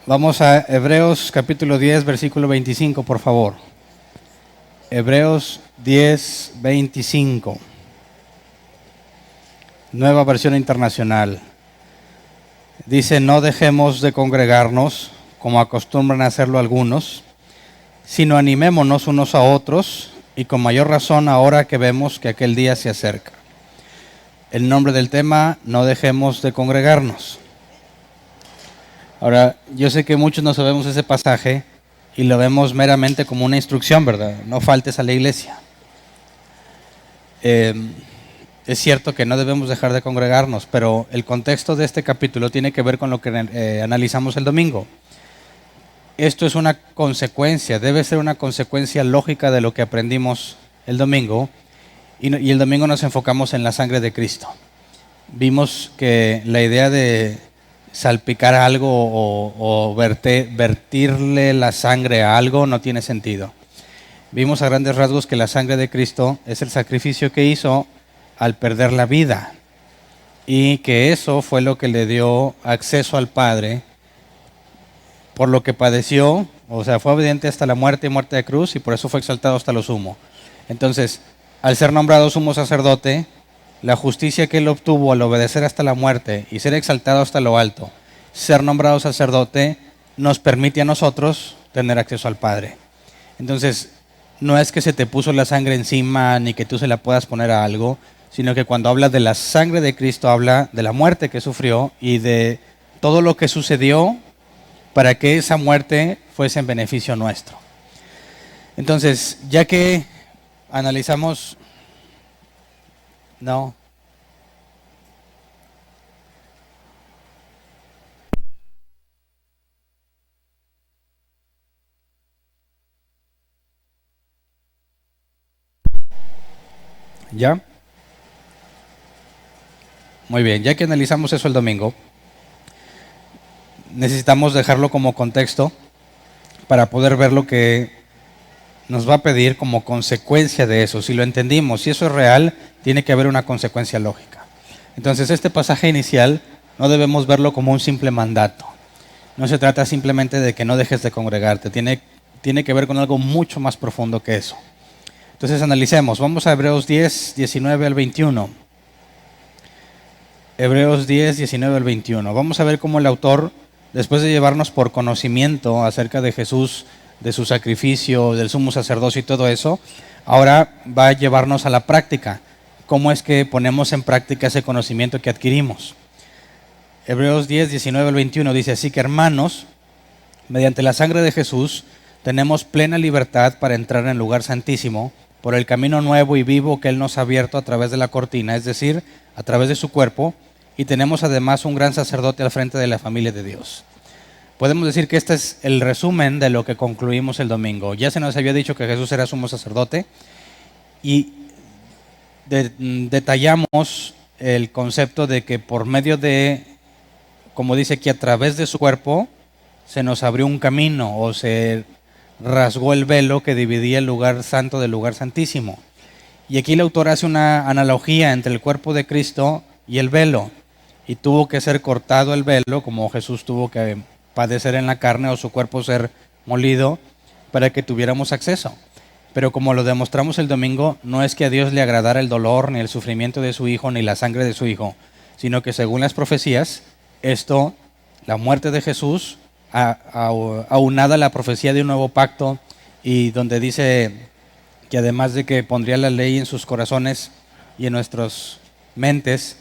Vamos a Hebreos capítulo 10, versículo 25, por favor. Hebreos 10, 25. Nueva versión internacional. Dice: no dejemos de congregarnos, como acostumbran a hacerlo algunos, sino animémonos unos a otros, y con mayor razón ahora que vemos que aquel día se acerca. El nombre del tema: no dejemos de congregarnos. Ahora, yo sé que muchos no sabemos ese pasaje y lo vemos meramente como una instrucción, ¿verdad? No faltes a la iglesia. Es cierto que no debemos dejar de congregarnos, pero el contexto de este capítulo tiene que ver con lo que analizamos el domingo. Esto es una consecuencia, debe ser una consecuencia lógica de lo que aprendimos el domingo, y el domingo nos enfocamos en la sangre de Cristo. Vimos que la idea de salpicar algo o vertirle la sangre a algo no tiene sentido. Vimos a grandes rasgos que la sangre de Cristo es el sacrificio que hizo al perder la vida, y que eso fue lo que le dio acceso al Padre por lo que padeció. O sea, fue obediente hasta la muerte y muerte de cruz, y por eso fue exaltado hasta lo sumo. Entonces, al ser nombrado sumo sacerdote, la justicia que él obtuvo al obedecer hasta la muerte y ser exaltado hasta lo alto, ser nombrado sacerdote, nos permite a nosotros tener acceso al Padre. Entonces, no es que se te puso la sangre encima ni que tú se la puedas poner a algo, sino que cuando habla de la sangre de Cristo, habla de la muerte que sufrió y de todo lo que sucedió para que esa muerte fuese en beneficio nuestro. Entonces, ya que analizamos... No. ¿Ya? Muy bien, ya que analizamos eso el domingo, necesitamos dejarlo como contexto para poder ver lo que nos va a pedir como consecuencia de eso. Si lo entendimos, si eso es real, tiene que haber una consecuencia lógica. Entonces, este pasaje inicial no debemos verlo como un simple mandato. No se trata simplemente de que no dejes de congregarte, tiene que ver con algo mucho más profundo que eso. Entonces, analicemos. Vamos a Hebreos 10, 19 al 21. Hebreos 10, 19 al 21. Vamos a ver cómo el autor, después de llevarnos por conocimiento acerca de Jesús, de su sacrificio, del sumo sacerdocio y todo eso, ahora va a llevarnos a la práctica. ¿Cómo es que ponemos en práctica ese conocimiento que adquirimos? Hebreos 10, 19 al 21 dice: así que, hermanos, mediante la sangre de Jesús, tenemos plena libertad para entrar en el lugar santísimo por el camino nuevo y vivo que Él nos ha abierto a través de la cortina, es decir, a través de su cuerpo, y tenemos además un gran sacerdote al frente de la familia de Dios. Podemos decir que este es el resumen de lo que concluimos el domingo. Ya se nos había dicho que Jesús era sumo sacerdote, y detallamos el concepto de que por medio de, como dice aquí, a través de su cuerpo, se nos abrió un camino, o se rasgó el velo que dividía el lugar santo del lugar santísimo. Y aquí el autor hace una analogía entre el cuerpo de Cristo y el velo. Y tuvo que ser cortado el velo, como Jesús tuvo que padecer en la carne, o su cuerpo ser molido, para que tuviéramos acceso. Pero como lo demostramos el domingo, no es que a Dios le agradara el dolor, ni el sufrimiento de su Hijo, ni la sangre de su Hijo, sino que según las profecías, la muerte de Jesús, aunada a la profecía de un nuevo pacto, y donde dice que además de que pondría la ley en sus corazones y en nuestras mentes,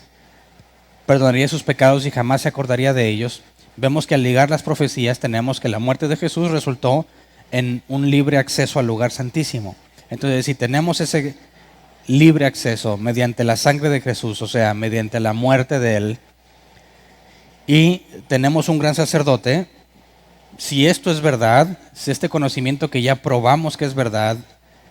perdonaría sus pecados y jamás se acordaría de ellos, vemos que al ligar las profecías tenemos que la muerte de Jesús resultó en un libre acceso al lugar santísimo. Entonces, si tenemos ese libre acceso mediante la sangre de Jesús, o sea, mediante la muerte de Él, y tenemos un gran sacerdote, si esto es verdad, si este conocimiento que ya probamos que es verdad,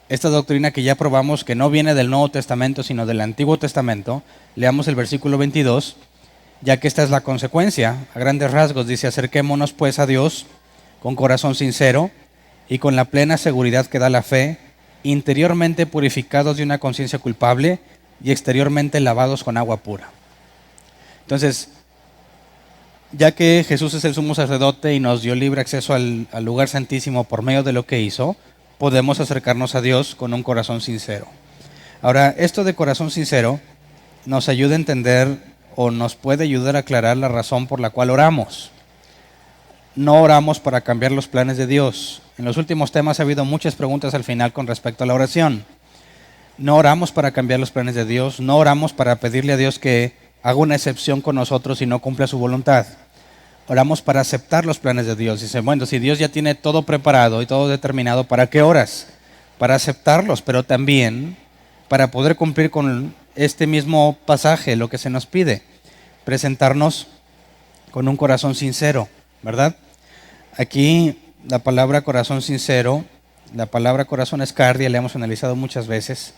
esta doctrina que ya probamos que no viene del Nuevo Testamento sino del Antiguo Testamento, leamos el versículo 22, ya que esta es la consecuencia. A grandes rasgos dice: acerquémonos pues a Dios con corazón sincero y con la plena seguridad que da la fe, interiormente purificados de una conciencia culpable y exteriormente lavados con agua pura. Entonces, Ya que Jesús es el sumo sacerdote y nos dio libre acceso al lugar santísimo por medio de lo que hizo, podemos acercarnos a Dios con un corazón sincero. Ahora, esto de corazón sincero nos ayuda a entender o nos puede ayudar a aclarar la razón por la cual oramos. No oramos para cambiar los planes de Dios. En los últimos temas ha habido muchas preguntas al final con respecto a la oración. No oramos para cambiar los planes de Dios, no oramos para pedirle a Dios que haga una excepción con nosotros y no cumpla su voluntad. Oramos para aceptar los planes de Dios. Dice, bueno, si Dios ya tiene todo preparado y todo determinado, ¿para qué oras? Para aceptarlos, pero también para poder cumplir con este mismo pasaje, lo que se nos pide, presentarnos con un corazón sincero, ¿verdad? Aquí la palabra corazón sincero, la palabra corazón es cardia, la hemos analizado muchas veces,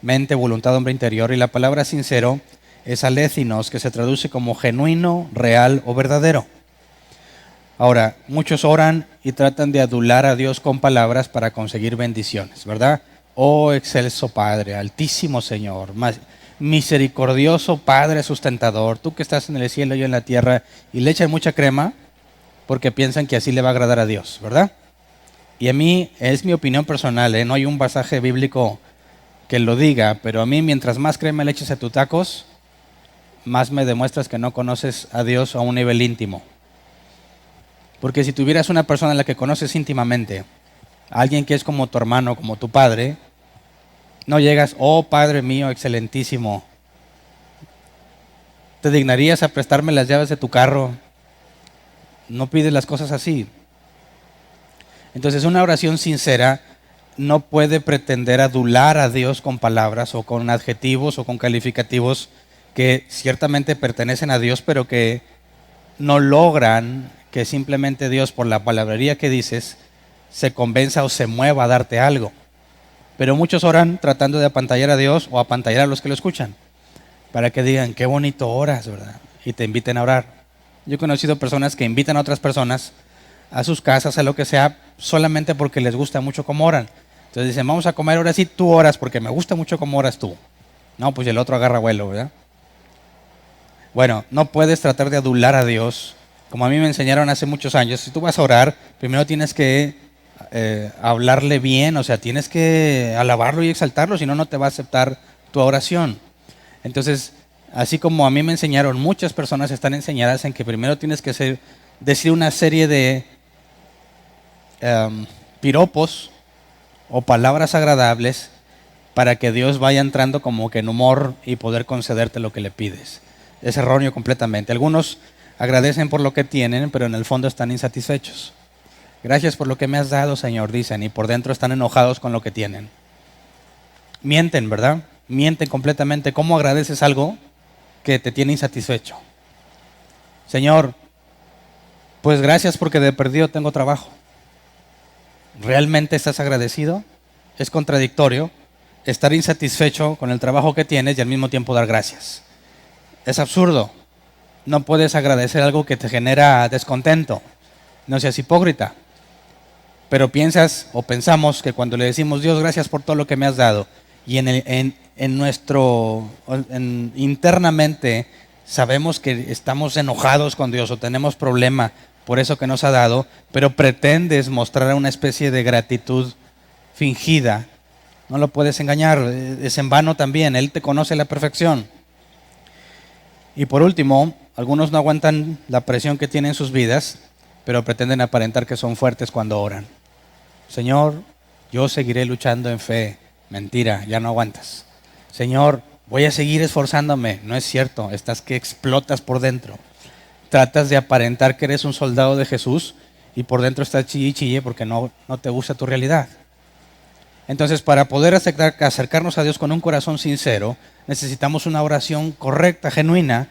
mente, voluntad, hombre interior, y la palabra sincero es alécinos, que se traduce como genuino, real o verdadero. Ahora, muchos oran y tratan de adular a Dios con palabras para conseguir bendiciones, ¿verdad? Oh excelso Padre, altísimo Señor, misericordioso Padre sustentador, tú que estás en el cielo y yo en la tierra, y le echan mucha crema porque piensan que así le va a agradar a Dios, ¿verdad? Y a mí, es mi opinión personal, no hay un pasaje bíblico que lo diga, pero a mí mientras más crema le eches a tus tacos, más me demuestras que no conoces a Dios a un nivel íntimo. Porque si tuvieras una persona a la que conoces íntimamente, alguien que es como tu hermano, como tu padre, no llegas, oh Padre mío, excelentísimo, ¿te dignarías a prestarme las llaves de tu carro? No pides las cosas así. Entonces una oración sincera no puede pretender adular a Dios con palabras o con adjetivos o con calificativos que ciertamente pertenecen a Dios, pero que no logran que simplemente Dios, por la palabrería que dices, se convenza o se mueva a darte algo. Pero muchos oran tratando de apantallar a Dios o apantallar a los que lo escuchan, para que digan, qué bonito oras, ¿verdad? Y te inviten a orar. Yo he conocido personas que invitan a otras personas a sus casas, a lo que sea, solamente porque les gusta mucho cómo oran. Entonces dicen, vamos a comer ahora sí, tú oras, porque me gusta mucho cómo oras tú. No, pues el otro agarra vuelo, ¿verdad? Bueno, no puedes tratar de adular a Dios. Como a mí me enseñaron hace muchos años, si tú vas a orar, primero tienes que hablarle bien, o sea, tienes que alabarlo y exaltarlo, si no, no te va a aceptar tu oración. Entonces, así como a mí me enseñaron, muchas personas están enseñadas en que primero tienes que decir una serie de piropos o palabras agradables para que Dios vaya entrando como que en humor y poder concederte lo que le pides. Es erróneo completamente. Algunos agradecen por lo que tienen, pero en el fondo están insatisfechos. Gracias por lo que me has dado, Señor, dicen, y por dentro están enojados con lo que tienen. Mienten, ¿verdad? Mienten completamente. ¿Cómo agradeces algo que te tiene insatisfecho? Señor, pues gracias porque de perdido tengo trabajo. ¿Realmente estás agradecido? Es contradictorio estar insatisfecho con el trabajo que tienes y al mismo tiempo dar gracias. Es absurdo. No puedes agradecer algo que te genera descontento. No seas hipócrita. Pero piensas o pensamos que cuando le decimos, Dios, gracias por todo lo que me has dado, y internamente sabemos que estamos enojados con Dios o tenemos problema por eso que nos ha dado, pero pretendes mostrar una especie de gratitud fingida, no lo puedes engañar, es en vano también, Él te conoce a la perfección. Y por último, algunos no aguantan la presión que tienen en sus vidas, pero pretenden aparentar que son fuertes cuando oran. Señor, yo seguiré luchando en fe. Mentira, ya no aguantas. Señor, voy a seguir esforzándome. No es cierto, estás que explotas por dentro. Tratas de aparentar que eres un soldado de Jesús y por dentro estás chille y chille porque no te gusta tu realidad. Entonces, para poder acercarnos a Dios con un corazón sincero, necesitamos una oración correcta, genuina,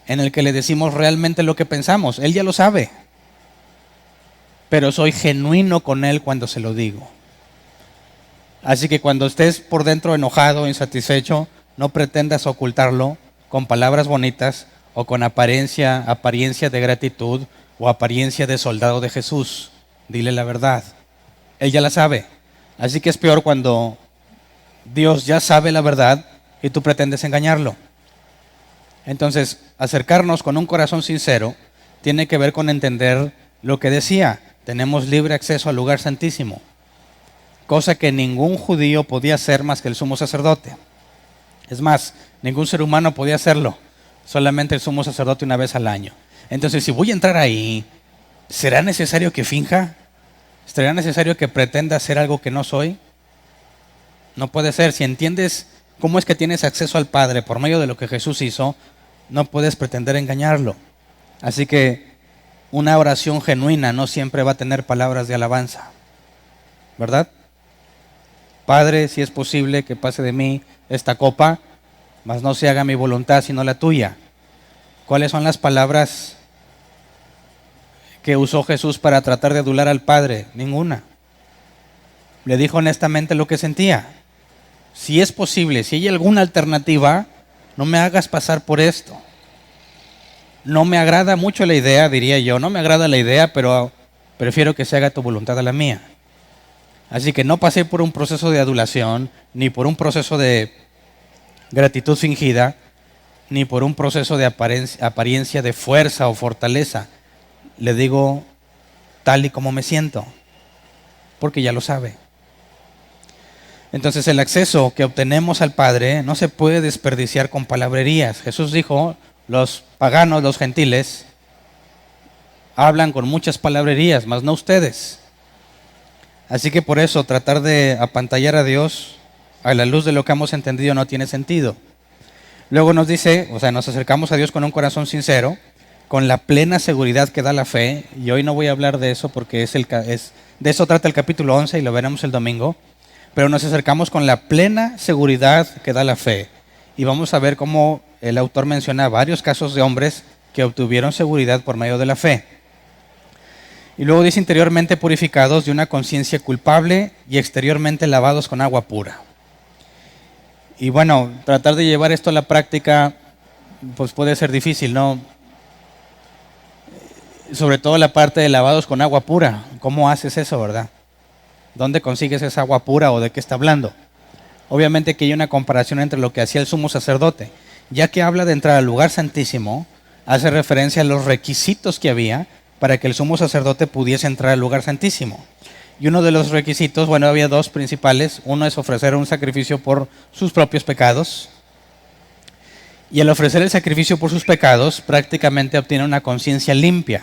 en el que le decimos realmente lo que pensamos. Él ya lo sabe, pero soy genuino con Él cuando se lo digo. Así que cuando estés por dentro enojado, insatisfecho, no pretendas ocultarlo con palabras bonitas o con apariencia de gratitud o apariencia de soldado de Jesús. Dile la verdad. Él ya la sabe. Así que es peor cuando Dios ya sabe la verdad y tú pretendes engañarlo. Entonces, acercarnos con un corazón sincero tiene que ver con entender lo que decía. Tenemos libre acceso al lugar santísimo, cosa que ningún judío podía hacer más que el sumo sacerdote. Es más, ningún ser humano podía hacerlo, solamente el sumo sacerdote una vez al año. Entonces, si voy a entrar ahí, ¿será necesario que finja? ¿Será necesario que pretenda ser algo que no soy? No puede ser. Si entiendes cómo es que tienes acceso al Padre por medio de lo que Jesús hizo, no puedes pretender engañarlo. Así que una oración genuina no siempre va a tener palabras de alabanza, ¿verdad? Padre, si es posible que pase de mí esta copa, mas no se haga mi voluntad sino la tuya. ¿Cuáles son las palabras que usó Jesús para tratar de adular al Padre? Ninguna. Le dijo honestamente lo que sentía. Si es posible, si hay alguna alternativa, no me hagas pasar por esto. No me agrada mucho la idea, diría yo, no me agrada la idea, pero prefiero que se haga tu voluntad a la mía. Así que no pasé por un proceso de adulación, ni por un proceso de gratitud fingida, ni por un proceso de apariencia de fuerza o fortaleza. Le digo tal y como me siento, porque ya lo sabe. Entonces el acceso que obtenemos al Padre no se puede desperdiciar con palabrerías. Jesús dijo, los paganos, los gentiles, hablan con muchas palabrerías, mas no ustedes. Así que por eso tratar de apantallar a Dios a la luz de lo que hemos entendido no tiene sentido. Luego nos dice, nos acercamos a Dios con un corazón sincero, con la plena seguridad que da la fe, y hoy no voy a hablar de eso porque de eso trata el capítulo 11 y lo veremos el domingo, pero nos acercamos con la plena seguridad que da la fe. Y vamos a ver cómo el autor menciona varios casos de hombres que obtuvieron seguridad por medio de la fe. Y luego dice interiormente purificados de una conciencia culpable y exteriormente lavados con agua pura. Y bueno, tratar de llevar esto a la práctica pues puede ser difícil, ¿no? Sobre todo la parte de lavados con agua pura. ¿Cómo haces eso, verdad? ¿Dónde consigues esa agua pura o de qué está hablando? Obviamente que hay una comparación entre lo que hacía el sumo sacerdote. Ya que habla de entrar al lugar santísimo, hace referencia a los requisitos que había para que el sumo sacerdote pudiese entrar al lugar santísimo. Y uno de los requisitos, había dos principales. Uno es ofrecer un sacrificio por sus propios pecados. Y al ofrecer el sacrificio por sus pecados, prácticamente obtiene una conciencia limpia.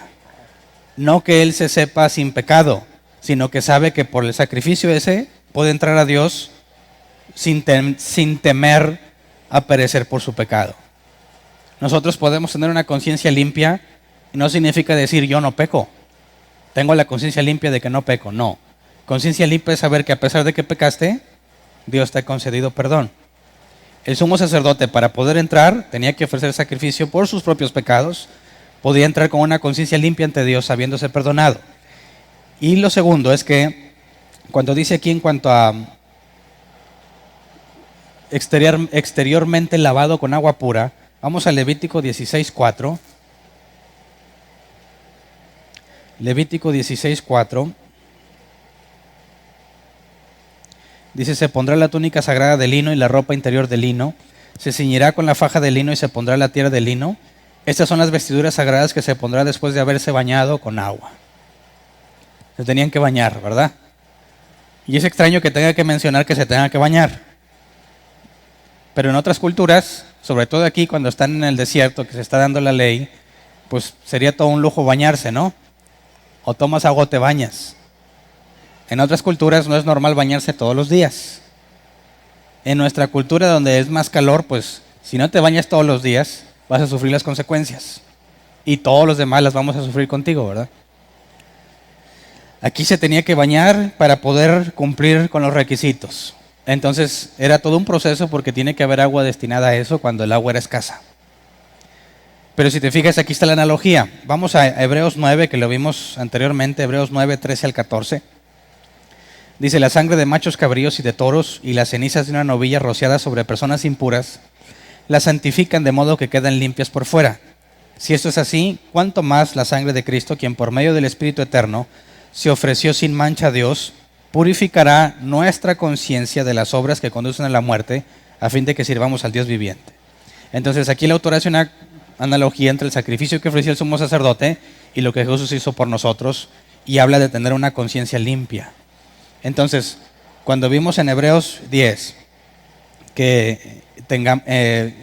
No que él se sepa sin pecado, sino que sabe que por el sacrificio ese puede entrar a Dios sin temer a perecer por su pecado. Nosotros podemos tener una conciencia limpia y no significa decir yo no peco. Tengo la conciencia limpia de que no peco. No. Conciencia limpia es saber que a pesar de que pecaste, Dios te ha concedido perdón. El sumo sacerdote, para poder entrar, tenía que ofrecer sacrificio por sus propios pecados. Podía entrar con una conciencia limpia ante Dios, sabiéndose perdonado. Y lo segundo es que, cuando dice aquí en cuanto a exteriormente lavado con agua pura, vamos a Levítico 16:4. Levítico 16:4. Dice, se pondrá la túnica sagrada de lino y la ropa interior de lino, se ciñirá con la faja de lino y se pondrá la tierra de lino. Estas son las vestiduras sagradas que se pondrá después de haberse bañado con agua. Se tenían que bañar, ¿verdad? Y es extraño que tenga que mencionar que se tenga que bañar. Pero en otras culturas, sobre todo aquí cuando están en el desierto, que se está dando la ley, pues sería todo un lujo bañarse, ¿no? O tomas agua o te bañas. En otras culturas no es normal bañarse todos los días. En nuestra cultura donde es más calor, pues si no te bañas todos los días, vas a sufrir las consecuencias. Y todos los demás las vamos a sufrir contigo, ¿verdad? Aquí se tenía que bañar para poder cumplir con los requisitos. Entonces era todo un proceso porque tiene que haber agua destinada a eso cuando el agua era escasa. Pero si te fijas, aquí está la analogía. Vamos a Hebreos 9, que lo vimos anteriormente, Hebreos 9, 13 al 14. Dice, la sangre de machos cabríos y de toros y las cenizas de una novilla rociadas sobre personas impuras las santifican de modo que quedan limpias por fuera. Si esto es así, ¿cuánto más la sangre de Cristo, quien por medio del Espíritu Eterno se ofreció sin mancha a Dios, purificará nuestra conciencia de las obras que conducen a la muerte, a fin de que sirvamos al Dios viviente? Entonces aquí el autor hace una analogía entre el sacrificio que ofrecía el sumo sacerdote y lo que Jesús hizo por nosotros, y habla de tener una conciencia limpia. Entonces, cuando vimos en Hebreos 10 que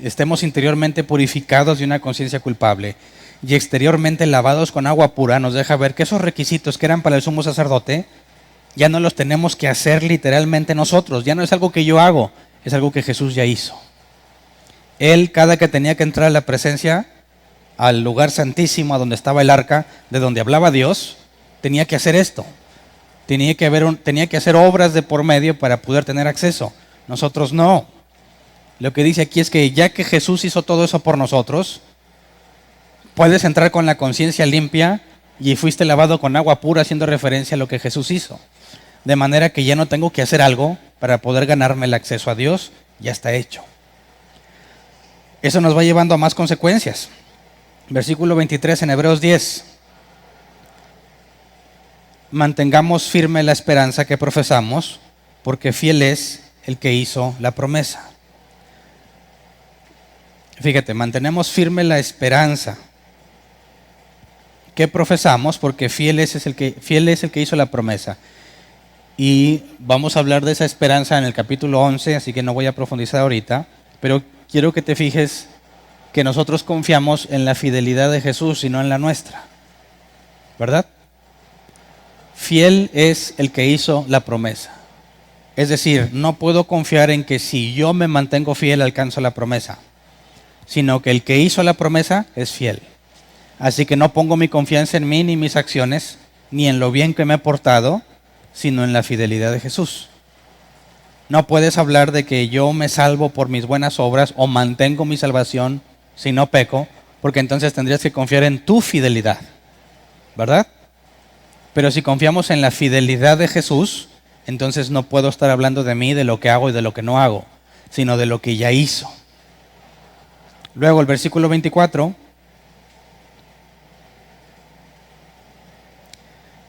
estemos interiormente purificados de una conciencia culpable y exteriormente lavados con agua pura, nos deja ver que esos requisitos que eran para el sumo sacerdote ya no los tenemos que hacer literalmente nosotros, ya no es algo que yo hago, es algo que Jesús ya hizo. Él, cada que tenía que entrar a la presencia, al lugar santísimo, a donde estaba el arca, de donde hablaba Dios, tenía que hacer esto. Tenía que hacer obras de por medio para poder tener acceso. Nosotros no. Lo que dice aquí es que ya que Jesús hizo todo eso por nosotros, puedes entrar con la conciencia limpia y fuiste lavado con agua pura, haciendo referencia a lo que Jesús hizo. De manera que ya no tengo que hacer algo para poder ganarme el acceso a Dios, ya está hecho. Eso nos va llevando a más consecuencias. Versículo 23 en Hebreos 10. Mantengamos firme la esperanza que profesamos, porque fiel es el que hizo la promesa. Fíjate, mantenemos firme la esperanza que profesamos, porque fiel es el que hizo la promesa. Y vamos a hablar de esa esperanza en el capítulo 11, así que no voy a profundizar ahorita, pero quiero que te fijes que nosotros confiamos en la fidelidad de Jesús y no en la nuestra, ¿verdad? Fiel es el que hizo la promesa. Es decir, no puedo confiar en que si yo me mantengo fiel alcanzo la promesa, sino que el que hizo la promesa es fiel. Así que no pongo mi confianza en mí ni mis acciones, ni en lo bien que me he portado, sino en la fidelidad de Jesús. No puedes hablar de que yo me salvo por mis buenas obras o mantengo mi salvación si no peco, porque entonces tendrías que confiar en tu fidelidad, ¿verdad? Pero si confiamos en la fidelidad de Jesús, entonces no puedo estar hablando de mí, de lo que hago y de lo que no hago, sino de lo que ya hizo. Luego el versículo 24.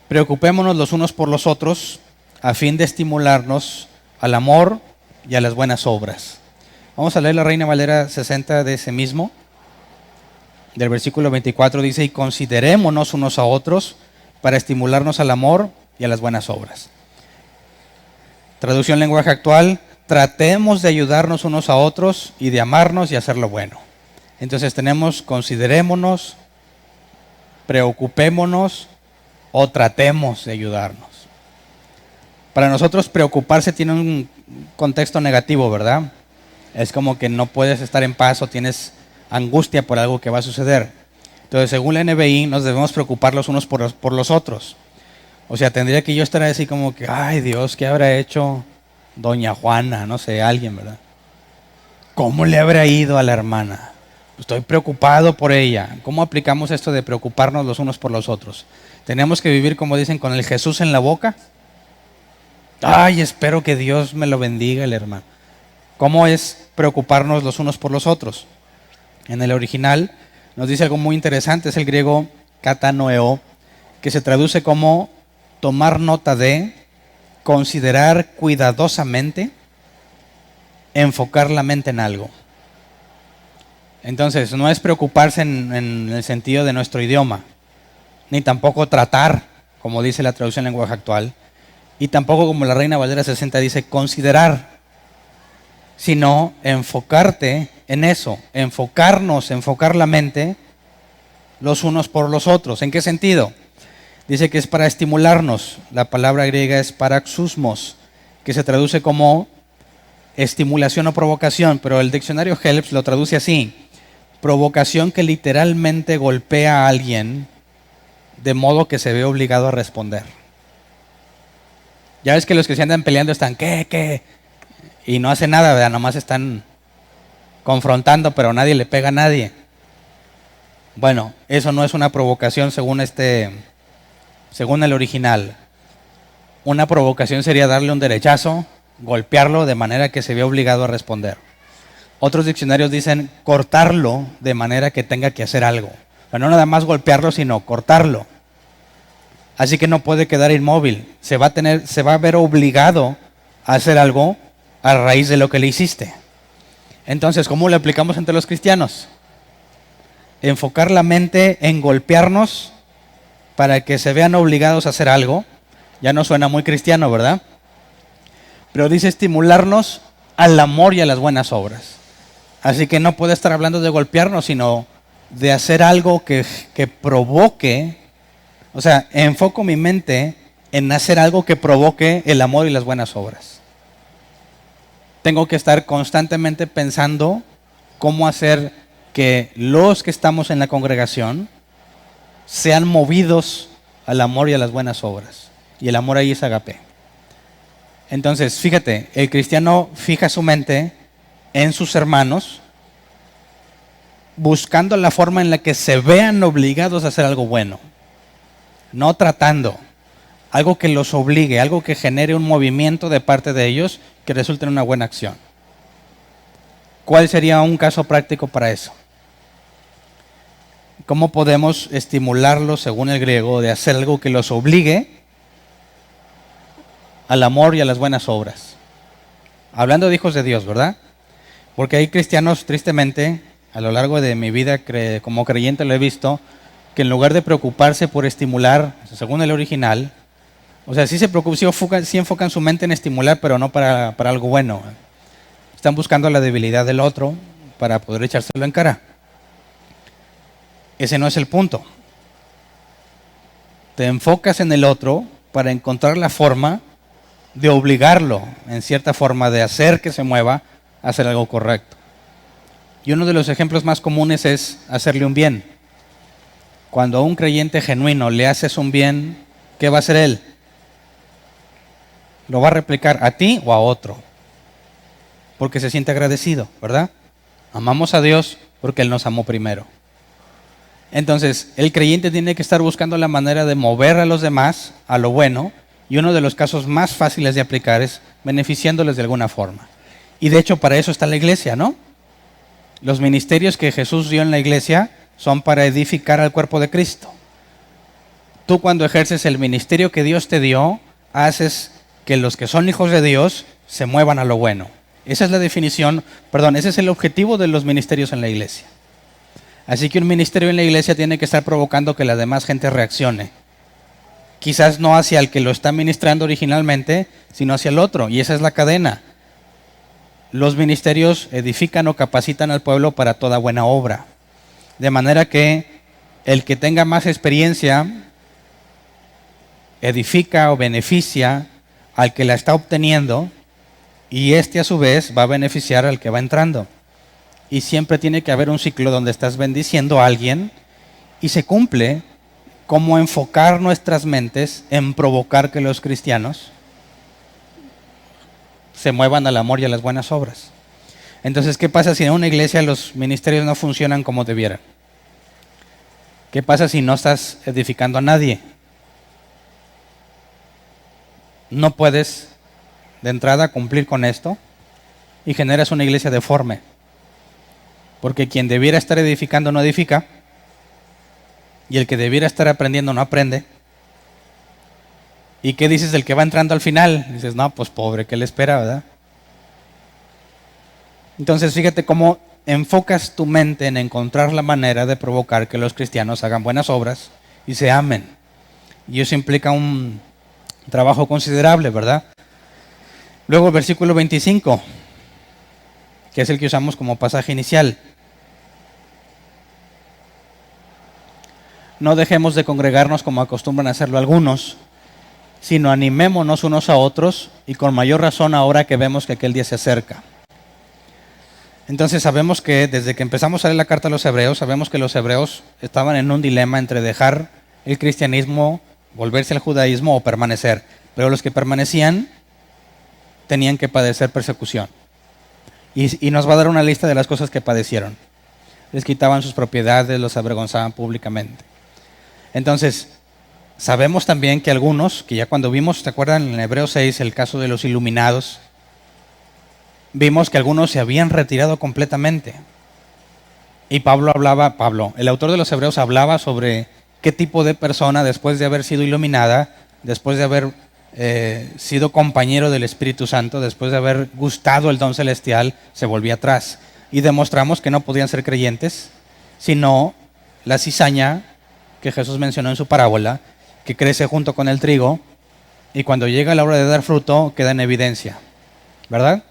Preocupémonos los unos por los otros a fin de estimularnos al amor y a las buenas obras. Vamos a leer la Reina Valera 60 de ese mismo. Del versículo 24 dice: y considerémonos unos a otros para estimularnos al amor y a las buenas obras. Traducción lenguaje actual: tratemos de ayudarnos unos a otros y de amarnos y hacer lo bueno. Entonces tenemos considerémonos, preocupémonos o tratemos de ayudarnos. Para nosotros preocuparse tiene un contexto negativo, ¿verdad? Es como que no puedes estar en paz o tienes angustia por algo que va a suceder. Entonces, según la NBI, nos debemos preocupar los unos por los otros. O sea, tendría que yo estar así como que, ay Dios, ¿qué habrá hecho doña Juana? No sé, alguien, ¿verdad? ¿Cómo le habrá ido a la hermana? Estoy preocupado por ella. ¿Cómo aplicamos esto de preocuparnos los unos por los otros? ¿Tenemos que vivir, como dicen, con el Jesús en la boca? Ay, espero que Dios me lo bendiga el hermano. ¿Cómo es preocuparnos los unos por los otros? En el original nos dice algo muy interesante, es el griego katanoeo, que se traduce como tomar nota de, considerar cuidadosamente, enfocar la mente en algo. Entonces, no es preocuparse en el sentido de nuestro idioma, ni tampoco tratar, como dice la traducción en lenguaje actual, y tampoco como la Reina Valera 60 dice considerar, sino enfocarte en eso, enfocar la mente los unos por los otros. ¿En qué sentido? Dice que es para estimularnos. La palabra griega es paraxusmos, que se traduce como estimulación o provocación, pero el diccionario Helps lo traduce así: provocación que literalmente golpea a alguien de modo que se ve obligado a responder. Ya ves que los que se andan peleando están, ¿qué? Y no hacen nada, ¿verdad? Nomás están confrontando, pero nadie le pega a nadie. Bueno, eso no es una provocación según el original. Una provocación sería darle un derechazo, golpearlo de manera que se vea obligado a responder. Otros diccionarios dicen cortarlo de manera que tenga que hacer algo. Pero no nada más golpearlo, sino cortarlo. Así que no puede quedar inmóvil. Se va a ver obligado a hacer algo a raíz de lo que le hiciste. Entonces, ¿cómo lo aplicamos entre los cristianos? enfocar la mente en golpearnos para que se vean obligados a hacer algo. Ya no suena muy cristiano, ¿verdad? Pero dice estimularnos al amor y a las buenas obras. Así que no puede estar hablando de golpearnos, sino de hacer algo que provoque. O sea, enfoco mi mente en hacer algo que provoque el amor y las buenas obras. Tengo que estar constantemente pensando cómo hacer que los que estamos en la congregación sean movidos al amor y a las buenas obras. Y el amor ahí es agape. Entonces, fíjate, el cristiano fija su mente en sus hermanos, buscando la forma en la que se vean obligados a hacer algo bueno. No tratando. Algo que los obligue, algo que genere un movimiento de parte de ellos que resulte en una buena acción. ¿Cuál sería un caso práctico para eso? ¿Cómo podemos estimularlos, según el griego, de hacer algo que los obligue al amor y a las buenas obras? Hablando de hijos de Dios, ¿verdad? Porque hay cristianos, tristemente, a lo largo de mi vida como creyente lo he visto, que en lugar de preocuparse por estimular, según el original, o sea, sí enfocan su mente en estimular, pero no para algo bueno. Están buscando la debilidad del otro para poder echárselo en cara. Ese no es el punto. Te enfocas en el otro para encontrar la forma de obligarlo, en cierta forma, de hacer que se mueva a hacer algo correcto. Y uno de los ejemplos más comunes es hacerle un bien. Cuando a un creyente genuino le haces un bien, ¿qué va a hacer él? Lo va a replicar a ti o a otro, porque se siente agradecido, ¿verdad? Amamos a Dios porque Él nos amó primero. Entonces, el creyente tiene que estar buscando la manera de mover a los demás a lo bueno, y uno de los casos más fáciles de aplicar es beneficiándoles de alguna forma. Y de hecho, para eso está la iglesia, ¿no? Los ministerios que Jesús dio en la iglesia son para edificar al cuerpo de Cristo. Tú, cuando ejerces el ministerio que Dios te dio, haces que los que son hijos de Dios se muevan a lo bueno. Esa es la definición, ese es el objetivo de los ministerios en la iglesia. Así que un ministerio en la iglesia tiene que estar provocando que la demás gente reaccione. Quizás no hacia el que lo está ministrando originalmente, sino hacia el otro, y esa es la cadena. Los ministerios edifican o capacitan al pueblo para toda buena obra. De manera que el que tenga más experiencia edifica o beneficia al que la está obteniendo, y este a su vez va a beneficiar al que va entrando. Y siempre tiene que haber un ciclo donde estás bendiciendo a alguien y se cumple cómo enfocar nuestras mentes en provocar que los cristianos se muevan al amor y a las buenas obras. Entonces, ¿qué pasa si en una iglesia los ministerios no funcionan como debieran? ¿Qué pasa si no estás edificando a nadie? No puedes de entrada cumplir con esto y generas una iglesia deforme. Porque quien debiera estar edificando no edifica, y el que debiera estar aprendiendo no aprende. ¿Y qué dices del que va entrando al final? Dices, no, pues pobre, ¿qué le espera, verdad? Entonces, fíjate cómo enfocas tu mente en encontrar la manera de provocar que los cristianos hagan buenas obras y se amen. Y eso implica un trabajo considerable, ¿verdad? Luego el versículo 25, que es el que usamos como pasaje inicial. No dejemos de congregarnos como acostumbran a hacerlo algunos, sino animémonos unos a otros, y con mayor razón ahora que vemos que aquel día se acerca. Entonces sabemos que desde que empezamos a leer la carta a los hebreos, sabemos que los hebreos estaban en un dilema entre dejar el cristianismo, volverse al judaísmo o permanecer. Pero los que permanecían tenían que padecer persecución. Y nos va a dar una lista de las cosas que padecieron. Les quitaban sus propiedades, los avergonzaban públicamente. Entonces, sabemos también que algunos, que ya cuando vimos, ¿te acuerdan en Hebreos 6 el caso de los iluminados? Vimos que algunos se habían retirado completamente. Y el autor de los Hebreos hablaba sobre qué tipo de persona, después de haber sido iluminada, después de haber sido compañero del Espíritu Santo, después de haber gustado el don celestial, se volvía atrás. Y demostramos que no podían ser creyentes si no la cizaña que Jesús mencionó en su parábola, que crece junto con el trigo, y cuando llega la hora de dar fruto, queda en evidencia, ¿verdad?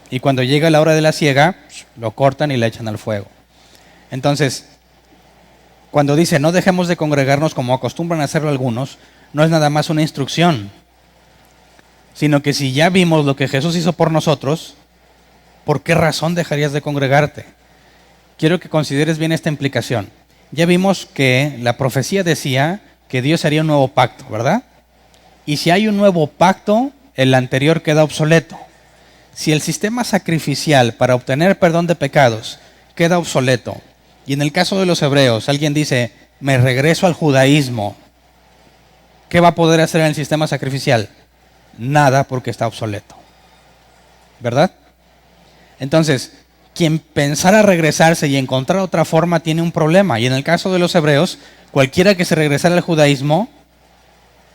Y cuando llega la hora de la siega, lo cortan y le echan al fuego. Entonces, cuando dice no dejemos de congregarnos como acostumbran a hacerlo algunos, no es nada más una instrucción, sino que si ya vimos lo que Jesús hizo por nosotros, ¿por qué razón dejarías de congregarte? Quiero que consideres bien esta implicación. Ya vimos que la profecía decía que Dios haría un nuevo pacto, ¿verdad? Y si hay un nuevo pacto, el anterior queda obsoleto. Si el sistema sacrificial para obtener perdón de pecados queda obsoleto, y en el caso de los hebreos alguien dice, me regreso al judaísmo, ¿qué va a poder hacer en el sistema sacrificial? Nada, porque está obsoleto, ¿verdad? Entonces, quien pensara regresarse y encontrar otra forma tiene un problema. Y en el caso de los hebreos, cualquiera que se regresara al judaísmo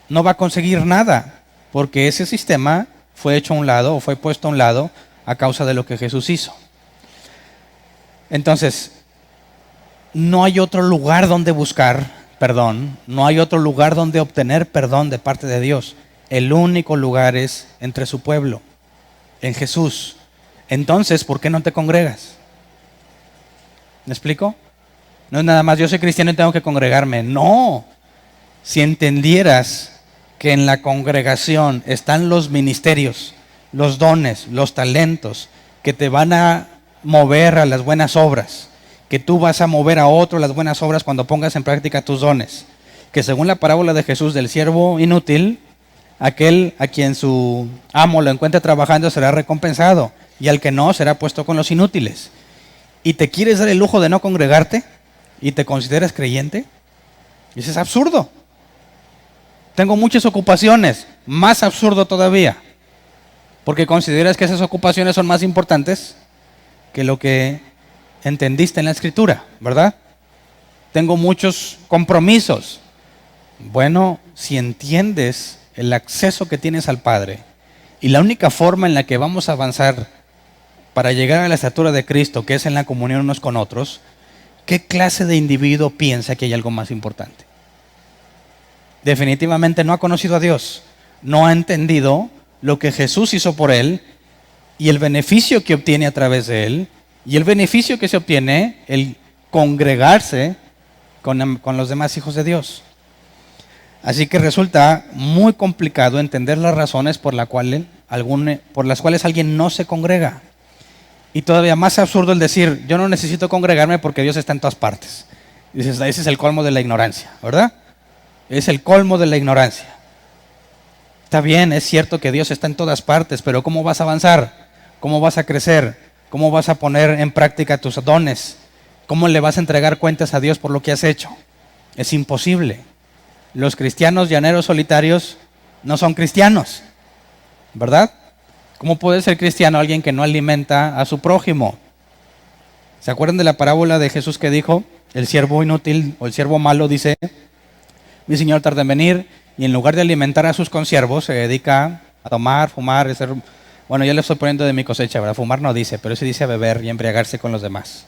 no va a conseguir nada, porque ese sistema fue hecho a un lado o fue puesto a un lado a causa de lo que Jesús hizo. Entonces, no hay otro lugar donde buscar perdón, no hay otro lugar donde obtener perdón de parte de Dios. El único lugar es entre su pueblo, en Jesús. Entonces, ¿por qué no te congregas? ¿Me explico? No es nada más, yo soy cristiano y tengo que congregarme. No. Si entendieras que en la congregación están los ministerios, los dones, los talentos que te van a mover a las buenas obras, que tú vas a mover a otro a las buenas obras cuando pongas en práctica tus dones, que según la parábola de Jesús del siervo inútil, aquel a quien su amo lo encuentre trabajando será recompensado, y al que no será puesto con los inútiles. ¿Y te quieres dar el lujo de no congregarte? ¿Y te consideras creyente? Eso es absurdo. Tengo muchas ocupaciones, más absurdo todavía, porque consideras que esas ocupaciones son más importantes que lo que entendiste en la Escritura, ¿verdad? Tengo muchos compromisos. Bueno, si entiendes el acceso que tienes al Padre y la única forma en la que vamos a avanzar para llegar a la estatura de Cristo, que es en la comunión unos con otros, ¿qué clase de individuo piensa que hay algo más importante? Definitivamente no ha conocido a Dios, no ha entendido lo que Jesús hizo por él y el beneficio que obtiene a través de él, y el beneficio que se obtiene, el congregarse con los demás hijos de Dios. Así que resulta muy complicado entender las razones por las cuales alguien no se congrega. Y todavía más absurdo el decir, yo no necesito congregarme porque Dios está en todas partes. Dices, ese es el colmo de la ignorancia, ¿verdad? Es el colmo de la ignorancia. Está bien, es cierto que Dios está en todas partes, pero ¿cómo vas a avanzar? ¿Cómo vas a crecer? ¿Cómo vas a poner en práctica tus dones? ¿Cómo le vas a entregar cuentas a Dios por lo que has hecho? Es imposible. Los cristianos llaneros solitarios no son cristianos, ¿verdad? ¿Cómo puede ser cristiano alguien que no alimenta a su prójimo? ¿Se acuerdan de la parábola de Jesús que dijo, el siervo inútil o el siervo malo dice, mi señor tarda en venir, y en lugar de alimentar a sus consiervos se dedica a tomar, fumar, bueno, yo le estoy poniendo de mi cosecha, ¿verdad? Fumar no dice, pero sí dice a beber y embriagarse con los demás.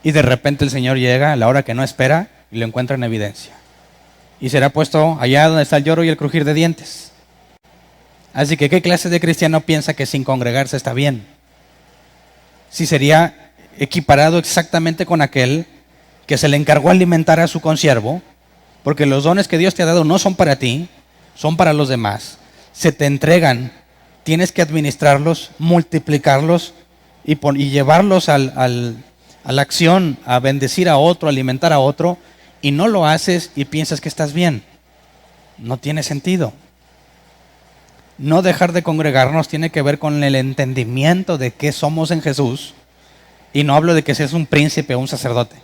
Y de repente el Señor llega a la hora que no espera y lo encuentra en evidencia. Y será puesto allá donde está el lloro y el crujir de dientes. Así que, ¿qué clase de cristiano piensa que sin congregarse está bien? Si sería equiparado exactamente con aquel que se le encargó alimentar a su consiervo, porque los dones que Dios te ha dado no son para ti, son para los demás. Se te entregan, tienes que administrarlos, multiplicarlos y llevarlos a la acción, a bendecir a otro, a alimentar a otro, y no lo haces y piensas que estás bien. No tiene sentido. No dejar de congregarnos tiene que ver con el entendimiento de qué somos en Jesús. Y no hablo de que seas un príncipe o un sacerdote.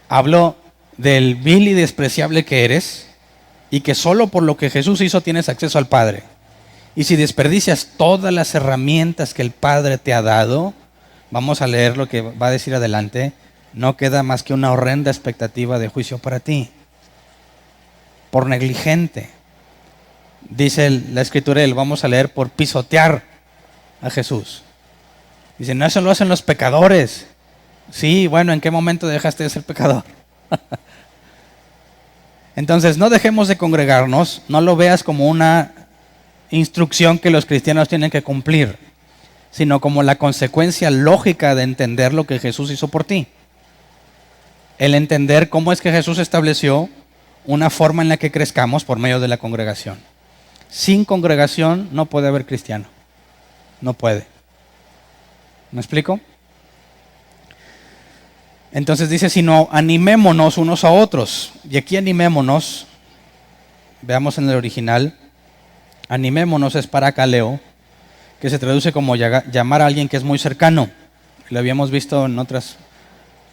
Hablo del vil y despreciable que eres y que solo por lo que Jesús hizo tienes acceso al Padre. Y si desperdicias todas las herramientas que el Padre te ha dado, vamos a leer lo que va a decir adelante, no queda más que una horrenda expectativa de juicio para ti. Por negligente. Dice la Escritura, vamos a leer, por pisotear a Jesús. Dice, no, eso lo hacen los pecadores. Sí, bueno, ¿en qué momento dejaste de ser pecador? Entonces, no dejemos de congregarnos, no lo veas como una instrucción que los cristianos tienen que cumplir, sino como la consecuencia lógica de entender lo que Jesús hizo por ti. El entender cómo es que Jesús estableció una forma en la que crezcamos por medio de la congregación. Sin congregación no puede haber cristiano. No puede. ¿Me explico? Entonces dice, sino animémonos unos a otros. Y aquí animémonos, veamos en el original, animémonos es parakaleo, que se traduce como llamar a alguien que es muy cercano. Lo habíamos visto en otras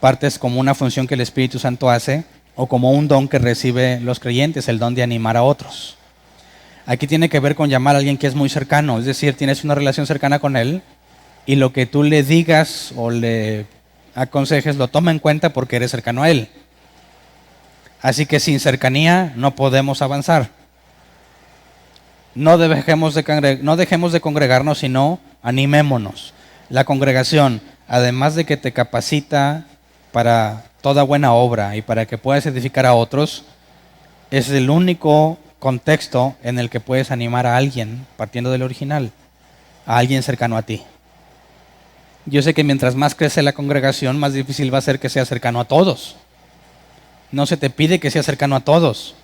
partes como una función que el Espíritu Santo hace, o como un don que reciben los creyentes, el don de animar a otros. Aquí tiene que ver con llamar a alguien que es muy cercano, es decir, tienes una relación cercana con él, y lo que tú le digas o le aconsejes lo toma en cuenta porque eres cercano a él. Así que sin cercanía no podemos avanzar. No dejemos de congregarnos, sino animémonos. La congregación, además de que te capacita para toda buena obra y para que puedas edificar a otros, es el único contexto en el que puedes animar a alguien, partiendo del original, a alguien cercano a ti. Yo sé que mientras más crece la congregación, más difícil va a ser que sea cercano a todos. No se te pide que sea cercano a todos,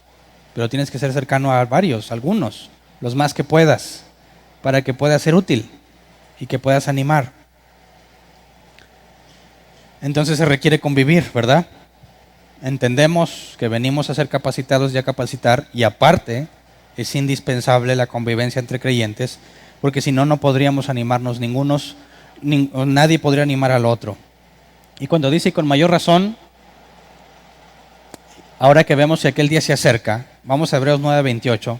pero tienes que ser cercano a varios, algunos, los más que puedas, para que puedas ser útil y que puedas animar. Entonces se requiere convivir, ¿verdad? Entendemos que venimos a ser capacitados y a capacitar, y aparte es indispensable la convivencia entre creyentes, porque si no, no podríamos animarnos nadie podría animar al otro. Y cuando dice con mayor razón, ahora que vemos que aquel día se acerca, vamos a Hebreos 9:28,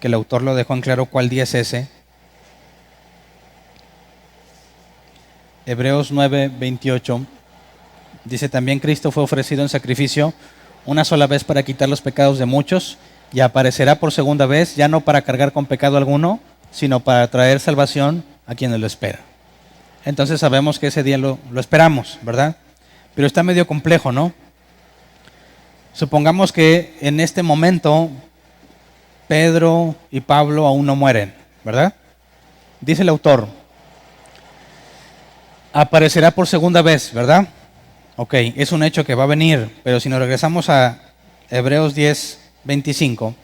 que el autor lo dejó en claro cuál día es ese. Hebreos 9:28 dice, también Cristo fue ofrecido en sacrificio una sola vez para quitar los pecados de muchos, y aparecerá por segunda vez, ya no para cargar con pecado alguno, sino para traer salvación a quienes lo esperan. Entonces sabemos que ese día lo esperamos, ¿verdad? Pero está medio complejo, ¿no? Supongamos que en este momento Pedro y Pablo aún no mueren, ¿verdad? Dice el autor, aparecerá por segunda vez, ¿verdad? Ok, es un hecho que va a venir, pero si nos regresamos a Hebreos 10:25,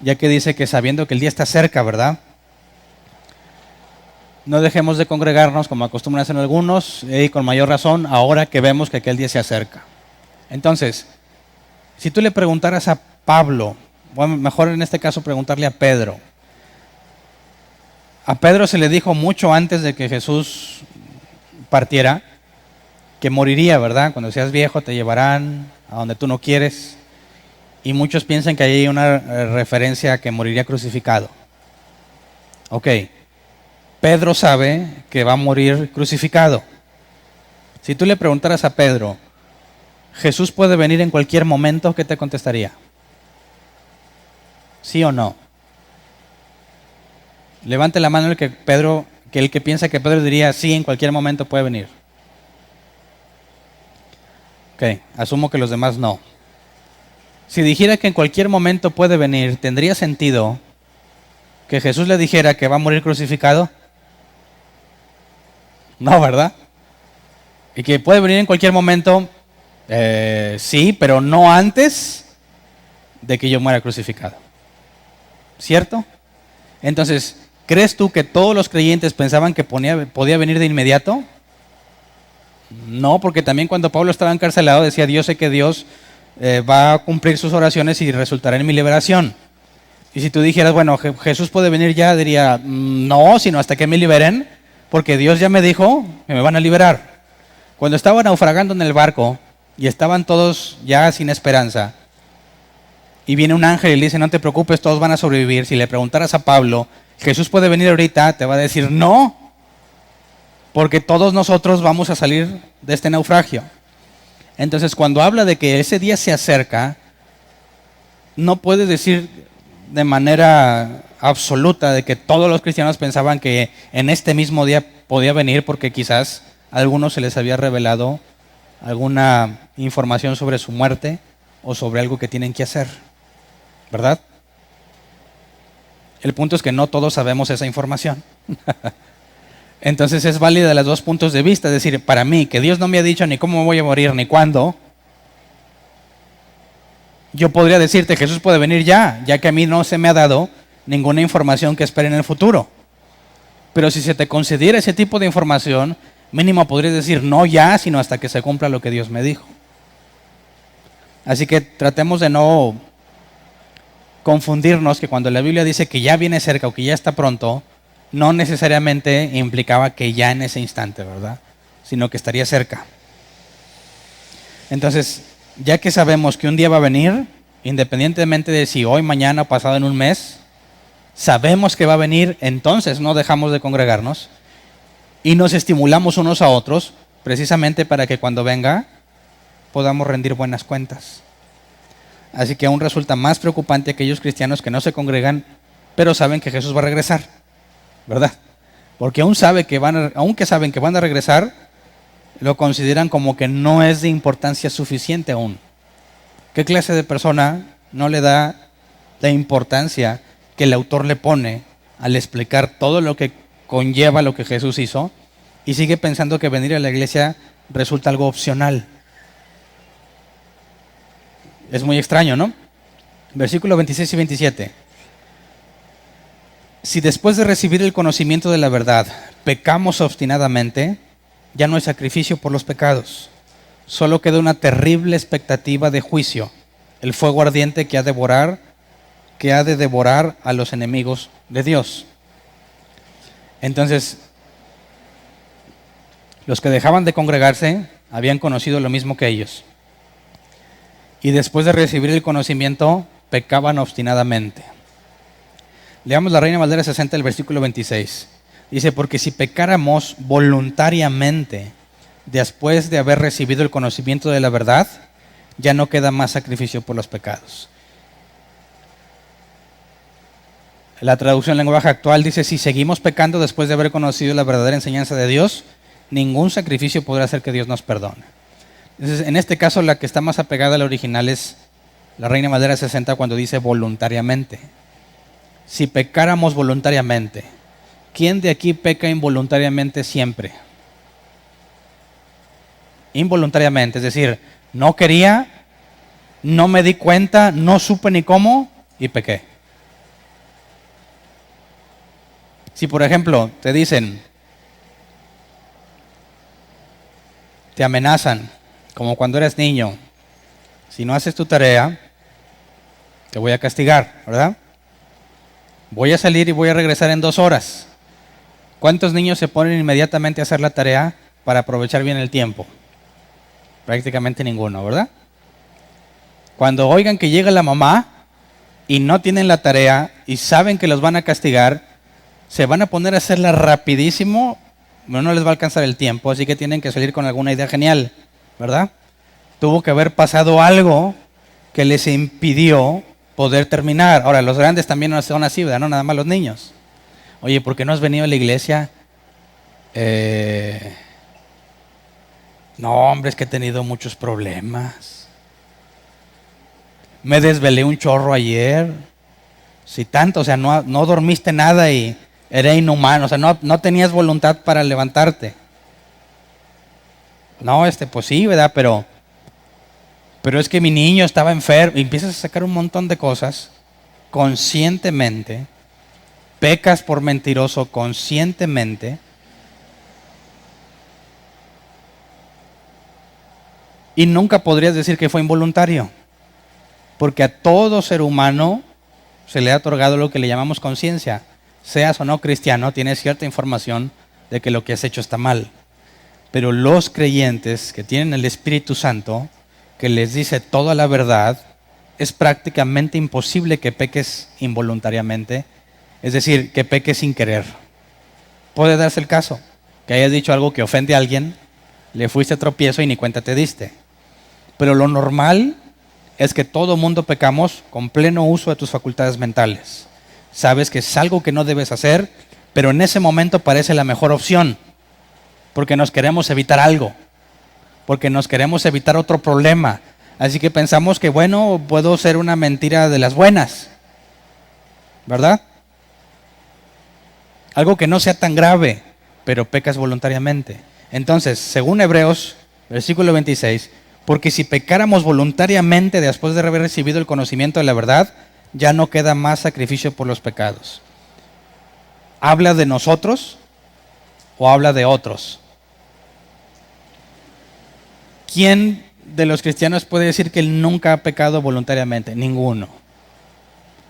ya que dice que sabiendo que el día está cerca, ¿verdad? No dejemos de congregarnos como acostumbran hacer algunos, y con mayor razón ahora que vemos que aquel día se acerca. Entonces, si tú le preguntaras a Pablo, bueno, mejor en este caso preguntarle a Pedro se le dijo mucho antes de que Jesús partiera, que moriría, ¿verdad? Cuando seas viejo te llevarán a donde tú no quieres, y muchos piensan que hay una referencia a que moriría crucificado. Ok. Pedro sabe que va a morir crucificado. Si tú le preguntaras a Pedro, ¿Jesús puede venir en cualquier momento? ¿Qué te contestaría? ¿Sí o no? Levante la mano el que piensa que Pedro diría, sí, en cualquier momento puede venir. Ok, asumo que los demás no. Si dijera que en cualquier momento puede venir, ¿tendría sentido que Jesús le dijera que va a morir crucificado? No, ¿verdad? Y que puede venir en cualquier momento, sí, pero no antes de que yo muera crucificado. ¿Cierto? Entonces, ¿crees tú que todos los creyentes pensaban que podía venir de inmediato? No, porque también cuando Pablo estaba encarcelado decía, Dios sé que Dios va a cumplir sus oraciones y resultará en mi liberación. Y si tú dijeras, bueno, Jesús puede venir ya, diría, no, sino hasta que me liberen, porque Dios ya me dijo que me van a liberar. Cuando estaba naufragando en el barco y estaban todos ya sin esperanza, y viene un ángel y le dice, no te preocupes, todos van a sobrevivir. Si le preguntaras a Pablo, ¿Jesús puede venir ahorita? Te va a decir, no, porque todos nosotros vamos a salir de este naufragio. Entonces, cuando habla de que ese día se acerca, no puede decir de manera absoluta de que todos los cristianos pensaban que en este mismo día podía venir, porque quizás a algunos se les había revelado alguna información sobre su muerte o sobre algo que tienen que hacer, ¿verdad? El punto es que no todos sabemos esa información. Entonces es válida de los dos puntos de vista. Es decir, para mí, que Dios no me ha dicho ni cómo voy a morir ni cuándo, yo podría decirte, Jesús puede venir ya que a mí no se me ha dado ninguna información que espere en el futuro. Pero si se te concediera ese tipo de información, mínimo podrías decir no ya, sino hasta que se cumpla lo que Dios me dijo. Así que tratemos de no confundirnos que cuando la Biblia dice que ya viene cerca o que ya está pronto, no necesariamente implicaba que ya en ese instante, ¿verdad? Sino que estaría cerca. Entonces, ya que sabemos que un día va a venir, independientemente de si hoy, mañana o pasado en un mes, sabemos que va a venir, entonces no dejamos de congregarnos y nos estimulamos unos a otros precisamente para que cuando venga podamos rendir buenas cuentas. Así que aún resulta más preocupante aquellos cristianos que no se congregan, pero saben que Jesús va a regresar, ¿verdad? Porque aunque saben que van a regresar, lo consideran como que no es de importancia suficiente aún. ¿Qué clase de persona no le da la importancia que el autor le pone al explicar todo lo que conlleva lo que Jesús hizo y sigue pensando que venir a la iglesia resulta algo opcional? Es muy extraño, ¿no? Versículos 26 y 27. Si después de recibir el conocimiento de la verdad pecamos obstinadamente, ya no hay sacrificio por los pecados. Solo queda una terrible expectativa de juicio, el fuego ardiente que ha de devorar a los enemigos de Dios. Entonces, los que dejaban de congregarse habían conocido lo mismo que ellos. Y después de recibir el conocimiento, pecaban obstinadamente. Leamos la Reina Valera 60, el versículo 26. Dice, porque si pecáramos voluntariamente después de haber recibido el conocimiento de la verdad, ya no queda más sacrificio por los pecados. La traducción en lenguaje actual dice, si seguimos pecando después de haber conocido la verdadera enseñanza de Dios, ningún sacrificio podrá hacer que Dios nos perdone. Entonces, en este caso, la que está más apegada al original es la Reina Valera 60 cuando dice voluntariamente. Si pecáramos voluntariamente, ¿quién de aquí peca involuntariamente siempre? Involuntariamente, es decir, no quería, no me di cuenta, no supe ni cómo y pequé. Si por ejemplo te dicen, te amenazan, como cuando eres niño, si no haces tu tarea, te voy a castigar, ¿verdad? Voy a salir y voy a regresar en 2 horas. ¿Cuántos niños se ponen inmediatamente a hacer la tarea para aprovechar bien el tiempo? Prácticamente ninguno, ¿verdad? Cuando oigan que llega la mamá y no tienen la tarea y saben que los van a castigar, se van a poner a hacerla rapidísimo, no les va a alcanzar el tiempo, así que tienen que salir con alguna idea genial, ¿verdad? Tuvo que haber pasado algo que les impidió poder terminar. Ahora, los grandes también no son así, ¿verdad? No nada más los niños. Oye, ¿por qué no has venido a la iglesia? No, hombre, es que he tenido muchos problemas. Me desvelé un chorro ayer. Si tanto, o sea, no dormiste nada y era inhumano. O sea, no tenías voluntad para levantarte. No, pues sí, ¿verdad? Pero es que mi niño estaba enfermo. Y empiezas a sacar un montón de cosas conscientemente. Pecas por mentiroso conscientemente. Y nunca podrías decir que fue involuntario. Porque a todo ser humano se le ha otorgado lo que le llamamos conciencia. Seas o no cristiano, tienes cierta información de que lo que has hecho está mal. Pero los creyentes que tienen el Espíritu Santo, que les dice toda la verdad, es prácticamente imposible que peques involuntariamente, es decir, que peques sin querer. Puede darse el caso, que hayas dicho algo que ofende a alguien, le fuiste a tropiezo y ni cuenta te diste. Pero lo normal es que todo mundo pecamos con pleno uso de tus facultades mentales. Sabes que es algo que no debes hacer, pero en ese momento parece la mejor opción, porque nos queremos evitar algo. porque nos queremos evitar otro problema. Así que pensamos que, bueno, puedo ser una mentira de las buenas, ¿verdad? Algo que no sea tan grave, pero pecas voluntariamente. Entonces, según Hebreos, versículo 26, porque si pecáramos voluntariamente después de haber recibido el conocimiento de la verdad, ya no queda más sacrificio por los pecados. ¿Habla de nosotros o habla de otros? ¿Quién de los cristianos puede decir que él nunca ha pecado voluntariamente? Ninguno.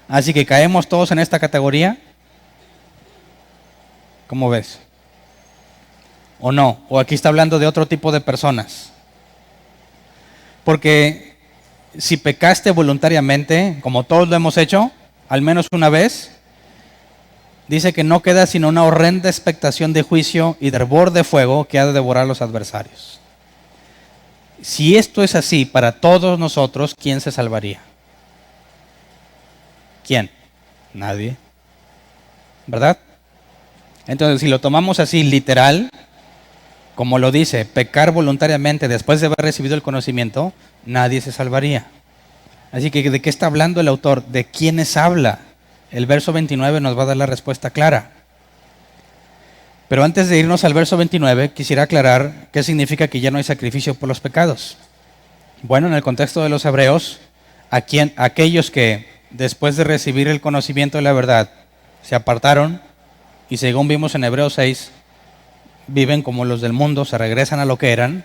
Así que caemos todos en esta categoría. ¿Cómo ves? ¿O no? ¿O aquí está hablando de otro tipo de personas? Porque si pecaste voluntariamente, como todos lo hemos hecho, al menos una vez, dice que no queda sino una horrenda expectación de juicio y de hervor de fuego que ha de devorar a los adversarios. Si esto es así para todos nosotros, ¿quién se salvaría? ¿Quién? Nadie. ¿Verdad? Entonces, si lo tomamos así literal, como lo dice, pecar voluntariamente después de haber recibido el conocimiento, nadie se salvaría. Así que, ¿de qué está hablando el autor? ¿De quiénes habla? El verso 29 nos va a dar la respuesta clara. Pero antes de irnos al verso 29, quisiera aclarar qué significa que ya no hay sacrificio por los pecados. Bueno, en el contexto de los hebreos, aquellos que después de recibir el conocimiento de la verdad se apartaron y según vimos en Hebreos 6, viven como los del mundo, se regresan a lo que eran.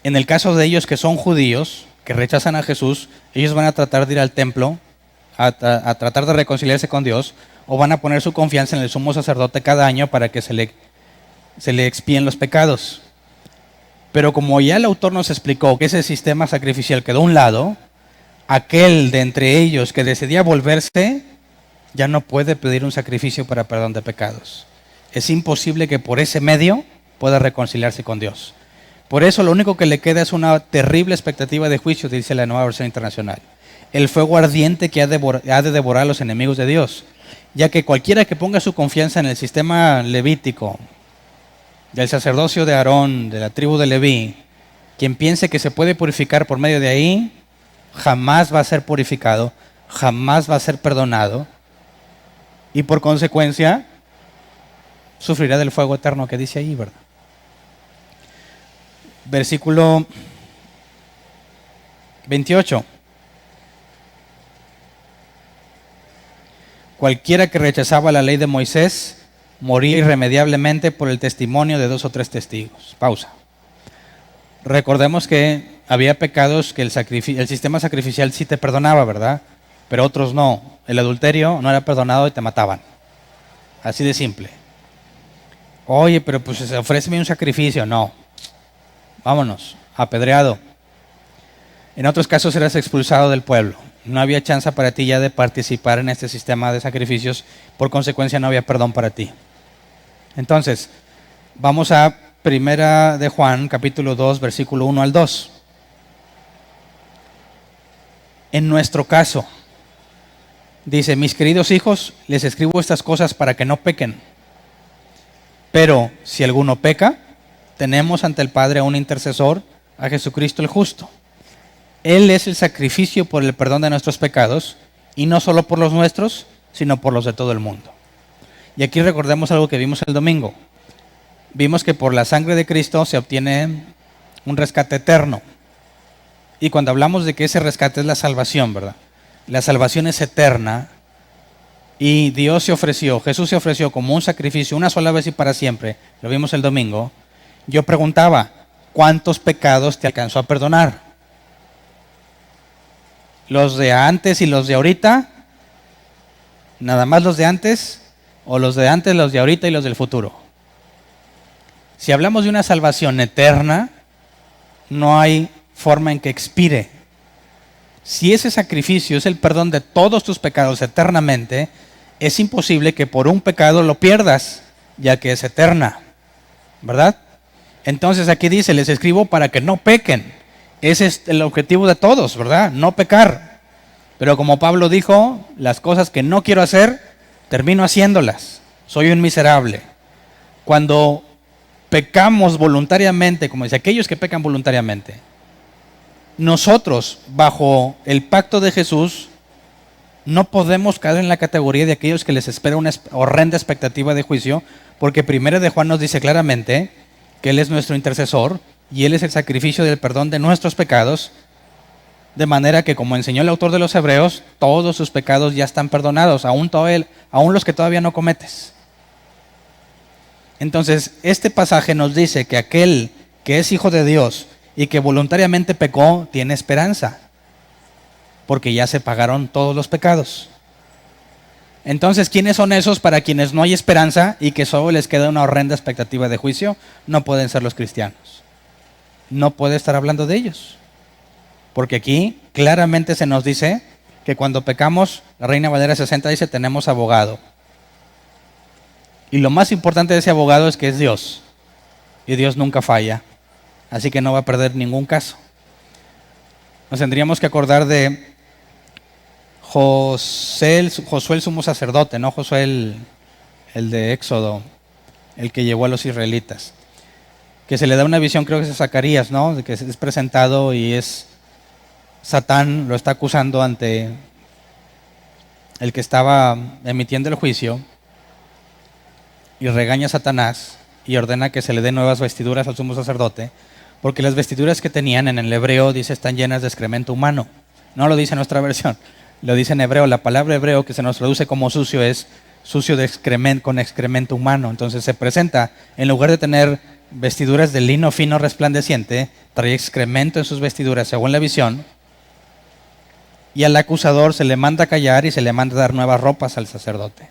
En el caso de ellos que son judíos, que rechazan a Jesús, ellos van a tratar de ir al templo, a tratar de reconciliarse con Dios, o van a poner su confianza en el sumo sacerdote cada año para que se le expíen los pecados. Pero como ya el autor nos explicó que ese sistema sacrificial quedó a un lado, aquel de entre ellos que decidía volverse, ya no puede pedir un sacrificio para perdón de pecados. Es imposible que por ese medio pueda reconciliarse con Dios. Por eso lo único que le queda es una terrible expectativa de juicio, dice la Nueva Versión Internacional. El fuego ardiente que ha de devorar a los enemigos de Dios. Ya que cualquiera que ponga su confianza en el sistema levítico, del sacerdocio de Aarón, de la tribu de Leví, quien piense que se puede purificar por medio de ahí, jamás va a ser purificado, jamás va a ser perdonado, y por consecuencia sufrirá del fuego eterno que dice ahí, ¿verdad? Versículo 28. Cualquiera que rechazaba la ley de Moisés moría irremediablemente por el testimonio de 2 o 3 testigos. Pausa. Recordemos que había pecados que el sistema sacrificial sí te perdonaba, ¿verdad? Pero otros no. El adulterio no era perdonado y te mataban. Así de simple. Oye, pero pues ofréceme un sacrificio. No. Vámonos, apedreado. En otros casos eras expulsado del pueblo. No había chance para ti ya de participar en este sistema de sacrificios. Por consecuencia no había perdón para ti. Entonces, vamos a Primera de Juan, capítulo 2, versículo 1 al 2. En nuestro caso, dice, mis queridos hijos, les escribo estas cosas para que no pequen. Pero si alguno peca, tenemos ante el Padre a un intercesor, a Jesucristo el justo. Él es el sacrificio por el perdón de nuestros pecados, y no solo por los nuestros, sino por los de todo el mundo. Y aquí recordemos algo que vimos el domingo. Vimos que por la sangre de Cristo se obtiene un rescate eterno. Y cuando hablamos de que ese rescate es la salvación, ¿verdad? La salvación es eterna. Y Dios se ofreció, Jesús se ofreció como un sacrificio una sola vez y para siempre. Lo vimos el domingo. Yo preguntaba, ¿cuántos pecados te alcanzó a perdonar? ¿Los de antes y los de ahorita? ¿Nada más los de antes? ¿O los de antes, los de ahorita y los del futuro? Si hablamos de una salvación eterna, no hay forma en que expire. Si ese sacrificio es el perdón de todos tus pecados eternamente, es imposible que por un pecado lo pierdas, ya que es eterna, ¿verdad? Entonces aquí dice, les escribo para que no pequen. Ese es el objetivo de todos, ¿verdad? No pecar. Pero como Pablo dijo, las cosas que no quiero hacer, termino haciéndolas. Soy un miserable. Cuando pecamos voluntariamente, como dice, aquellos que pecan voluntariamente, nosotros, bajo el pacto de Jesús, no podemos caer en la categoría de aquellos que les espera una horrenda expectativa de juicio, porque primero de Juan nos dice claramente que Él es nuestro intercesor y Él es el sacrificio del perdón de nuestros pecados, de manera que, como enseñó el autor de los Hebreos, todos sus pecados ya están perdonados, aún los que todavía no cometes. Entonces, este pasaje nos dice que aquel que es hijo de Dios y que voluntariamente pecó, tiene esperanza, porque ya se pagaron todos los pecados. Entonces, ¿quiénes son esos para quienes no hay esperanza y que solo les queda una horrenda expectativa de juicio? No pueden ser los cristianos. No puede estar hablando de ellos. Porque aquí claramente se nos dice que cuando pecamos, la Reina Valera 60 dice, tenemos abogado. Y lo más importante de ese abogado es que es Dios. Y Dios nunca falla. Así que no va a perder ningún caso. Nos tendríamos que acordar de Josué el sumo sacerdote, no Josué el de Éxodo, el que llevó a los israelitas. Que se le da una visión, creo que es a Zacarías, ¿no? De que es presentado y es Satán, lo está acusando ante el que estaba emitiendo el juicio, y regaña a Satanás y ordena que se le den nuevas vestiduras al sumo sacerdote, porque las vestiduras que tenían en el hebreo, dice, están llenas de excremento humano. No lo dice en nuestra versión, lo dice en hebreo. La palabra hebreo que se nos traduce como sucio es sucio de excremento, con excremento humano. Entonces se presenta, en lugar de tener vestiduras de lino fino resplandeciente, trae excremento en sus vestiduras según la visión, y al acusador se le manda callar y se le manda dar nuevas ropas al sacerdote.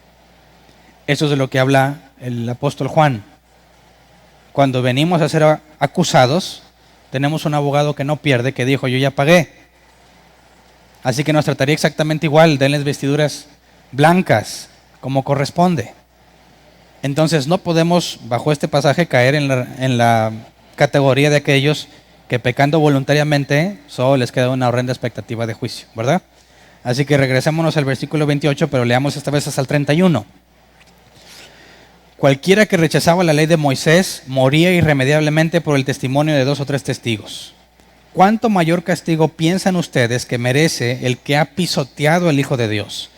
Eso es de lo que habla el apóstol Juan. Cuando venimos a ser acusados, tenemos un abogado que no pierde, que dijo, yo ya pagué. Así que nos trataría exactamente igual, denles vestiduras blancas, como corresponde. Entonces no podemos, bajo este pasaje, caer en la categoría de aquellos que pecando voluntariamente solo les queda una horrenda expectativa de juicio, ¿verdad? Así que regresémonos al versículo 28, pero leamos esta vez hasta el 31. Cualquiera que rechazaba la ley de Moisés moría irremediablemente por el testimonio de 2 o 3 testigos. ¿Cuánto mayor castigo piensan ustedes que merece el que ha pisoteado al Hijo de Dios,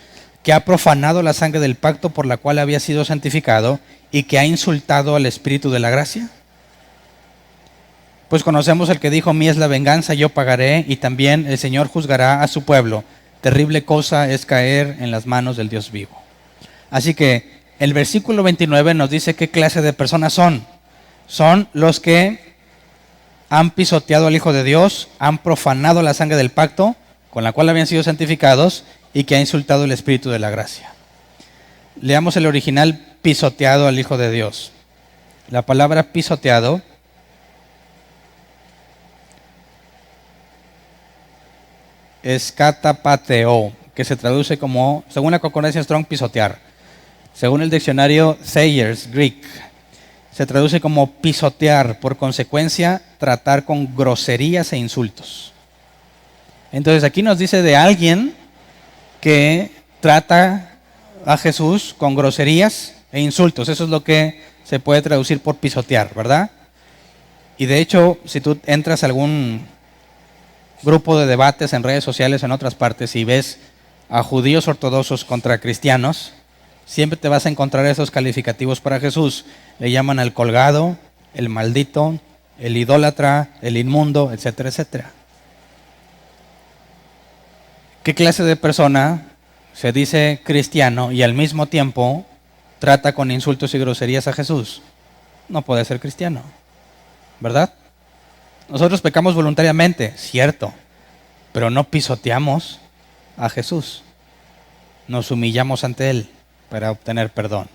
que ha profanado la sangre del pacto por la cual había sido santificado y que ha insultado al Espíritu de la gracia? Pues conocemos el que dijo, mía es la venganza, yo pagaré, y también el Señor juzgará a su pueblo. Terrible cosa es caer en las manos del Dios vivo. Así que el versículo 29 nos dice qué clase de personas son. Son los que han pisoteado al Hijo de Dios, han profanado la sangre del pacto con la cual habían sido santificados y que ha insultado el Espíritu de la gracia. Leamos el original, pisoteado al Hijo de Dios. La palabra pisoteado es katapateo, que se traduce como, según la concordancia Strong, pisotear. Según el diccionario Thayer's Greek, se traduce como pisotear, por consecuencia, tratar con groserías e insultos. Entonces aquí nos dice de alguien que trata a Jesús con groserías e insultos. Eso es lo que se puede traducir por pisotear, ¿verdad? Y de hecho, si tú entras a algún grupo de debates en redes sociales en otras partes y ves a judíos ortodoxos contra cristianos, siempre te vas a encontrar esos calificativos para Jesús. Le llaman al colgado, el maldito, el idólatra, el inmundo, etcétera, etcétera. ¿Qué clase de persona se dice cristiano y al mismo tiempo trata con insultos y groserías a Jesús? No puede ser cristiano, ¿verdad? Nosotros pecamos voluntariamente, cierto, pero no pisoteamos a Jesús. Nos humillamos ante Él para obtener perdón.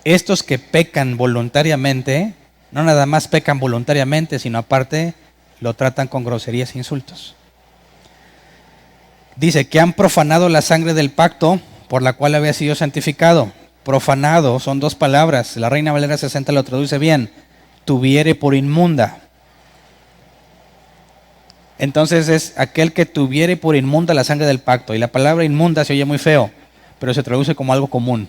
Estos que pecan voluntariamente, no nada más pecan voluntariamente, sino aparte lo tratan con groserías e insultos. Dice que han profanado la sangre del pacto por la cual había sido santificado. Profanado son 2 palabras. La Reina Valera 60 lo traduce bien. Tuviere por inmunda. Entonces es aquel que tuviere por inmunda la sangre del pacto. Y la palabra inmunda se oye muy feo, pero se traduce como algo común.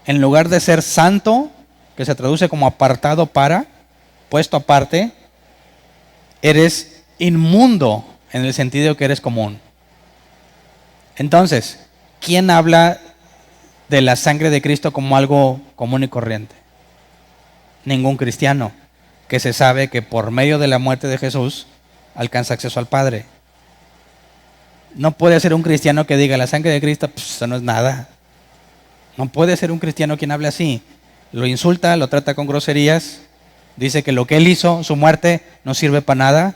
En lugar de ser santo, que se traduce como apartado para, puesto aparte, eres inmundo en el sentido que eres común. Entonces, ¿quién habla de la sangre de Cristo como algo común y corriente? Ningún cristiano, que se sabe que por medio de la muerte de Jesús alcanza acceso al Padre. No puede ser un cristiano que diga la sangre de Cristo, pues eso no es nada. No puede ser un cristiano quien hable así. Lo insulta, lo trata con groserías, dice que lo que él hizo, su muerte, no sirve para nada.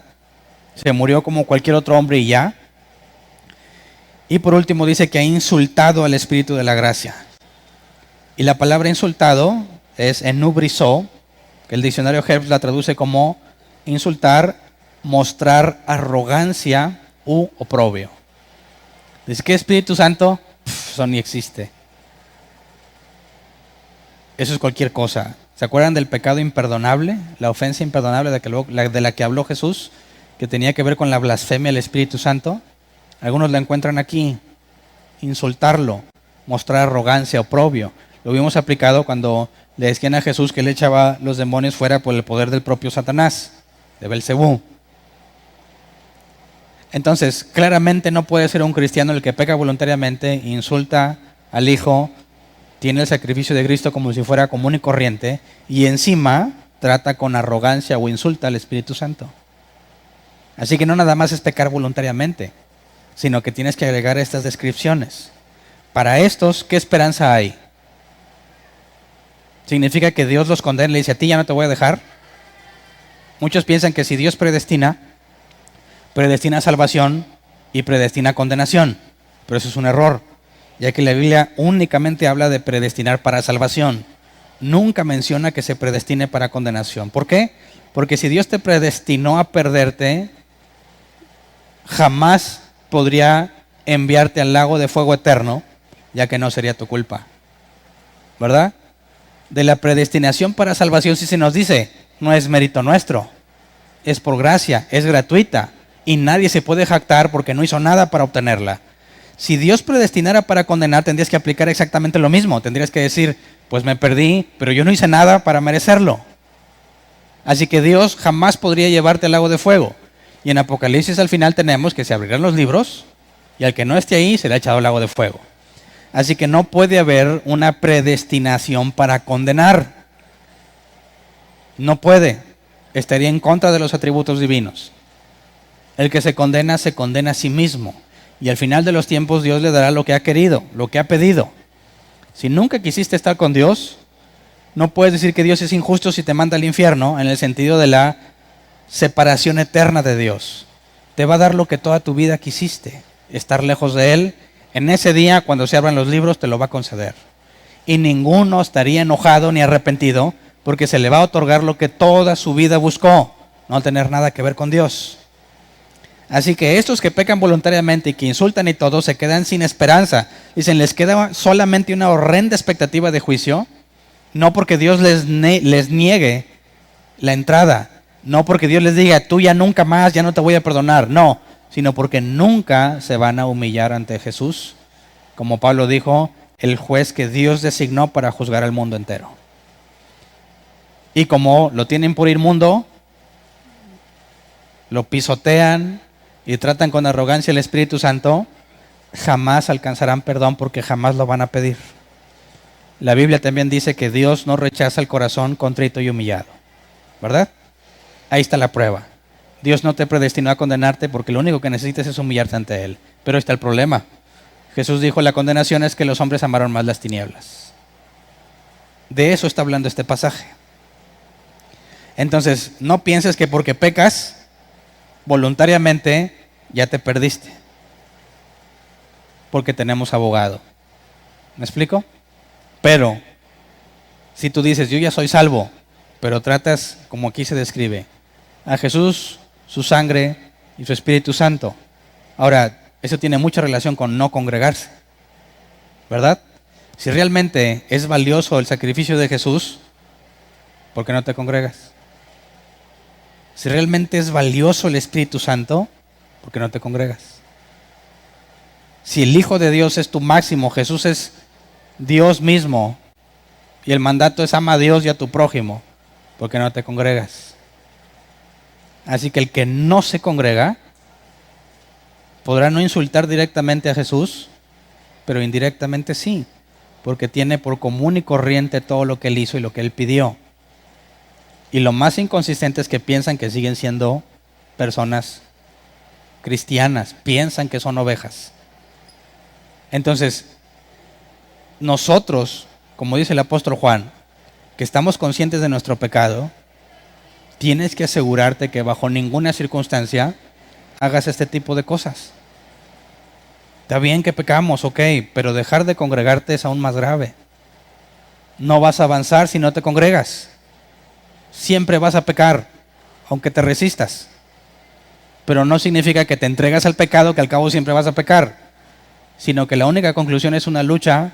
Se murió como cualquier otro hombre y ya. Y por último dice que ha insultado al Espíritu de la gracia. Y la palabra insultado es enubrizó, que el diccionario Herbst la traduce como insultar, mostrar arrogancia u oprobio. Dice que Espíritu Santo, eso ni existe. Eso es cualquier cosa. ¿Se acuerdan del pecado imperdonable? La ofensa imperdonable de la que habló Jesús, que tenía que ver con la blasfemia al Espíritu Santo. Algunos la encuentran aquí. Insultarlo, mostrar arrogancia, oprobio. Lo vimos aplicado cuando le decían a Jesús que él echaba los demonios fuera por el poder del propio Satanás, de Belcebú. Entonces, claramente no puede ser un cristiano el que peca voluntariamente, insulta al Hijo, tiene el sacrificio de Cristo como si fuera común y corriente, y encima trata con arrogancia o insulta al Espíritu Santo. Así que no nada más es pecar voluntariamente, sino que tienes que agregar estas descripciones. Para estos, ¿qué esperanza hay? ¿Significa que Dios los condena y le dice a ti ya no te voy a dejar? Muchos piensan que si Dios predestina salvación y predestina condenación, pero eso es un error, ya que la Biblia únicamente habla de predestinar para salvación. Nunca menciona que se predestine para condenación. ¿Por qué? Porque si Dios te predestinó a perderte, jamás podría enviarte al lago de fuego eterno, ya que no sería tu culpa. ¿Verdad? De la predestinación para salvación sí se nos dice, no es mérito nuestro, es por gracia, es gratuita, y nadie se puede jactar porque no hizo nada para obtenerla. Si Dios predestinara para condenar, tendrías que aplicar exactamente lo mismo. Tendrías que decir, pues me perdí, pero yo no hice nada para merecerlo. Así que Dios jamás podría llevarte al lago de fuego. Y en Apocalipsis al final tenemos que se abrirán los libros y al que no esté ahí será echado al lago de fuego. Así que no puede haber una predestinación para condenar. No puede. Estaría en contra de los atributos divinos. El que se condena a sí mismo. Y al final de los tiempos Dios le dará lo que ha querido, lo que ha pedido. Si nunca quisiste estar con Dios, no puedes decir que Dios es injusto si te manda al infierno, en el sentido de la separación eterna de Dios. Te va a dar lo que toda tu vida quisiste, estar lejos de Él. En ese día, cuando se abran los libros, te lo va a conceder. Y ninguno estaría enojado ni arrepentido, porque se le va a otorgar lo que toda su vida buscó, no tener nada que ver con Dios. Así que estos que pecan voluntariamente y que insultan y todo, se quedan sin esperanza. Dicen, les queda solamente una horrenda expectativa de juicio, no porque Dios les niegue la entrada, no porque Dios les diga, tú ya nunca más, ya no te voy a perdonar, no, sino porque nunca se van a humillar ante Jesús, como Pablo dijo, el juez que Dios designó para juzgar al mundo entero. Y como lo tienen por inmundo, lo pisotean y tratan con arrogancia al Espíritu Santo, jamás alcanzarán perdón porque jamás lo van a pedir. La Biblia también dice que Dios no rechaza el corazón contrito y humillado, ¿verdad? Ahí está la prueba. Dios no te predestinó a condenarte porque lo único que necesitas es humillarte ante Él. Pero ahí está el problema. Jesús dijo, la condenación es que los hombres amaron más las tinieblas. De eso está hablando este pasaje. Entonces, no pienses que porque pecas voluntariamente ya te perdiste. Porque tenemos abogado. ¿Me explico? Pero, si tú dices, yo ya soy salvo, pero tratas, como aquí se describe, a Jesús, su sangre y su Espíritu Santo. Ahora, eso tiene mucha relación con no congregarse, ¿verdad? Si realmente es valioso el sacrificio de Jesús, ¿por qué no te congregas? Si realmente es valioso el Espíritu Santo, ¿por qué no te congregas? Si el Hijo de Dios es tu máximo, Jesús es Dios mismo, Y el mandato es ama a Dios y a tu prójimo, porque no te congregas. Así que el que no se congrega podrá no insultar directamente a Jesús, pero indirectamente sí, porque tiene por común y corriente todo lo que él hizo y lo que él pidió. Y lo más inconsistente es que piensan que siguen siendo personas cristianas, piensan que son ovejas. Entonces, nosotros, como dice el apóstol Juan, que estamos conscientes de nuestro pecado, tienes que asegurarte que bajo ninguna circunstancia hagas este tipo de cosas. Está bien que pecamos, ok, pero dejar de congregarte es aún más grave. No vas a avanzar si no te congregas. Siempre vas a pecar, aunque te resistas. Pero no significa que te entregas al pecado, que al cabo siempre vas a pecar, sino que la única conclusión es una lucha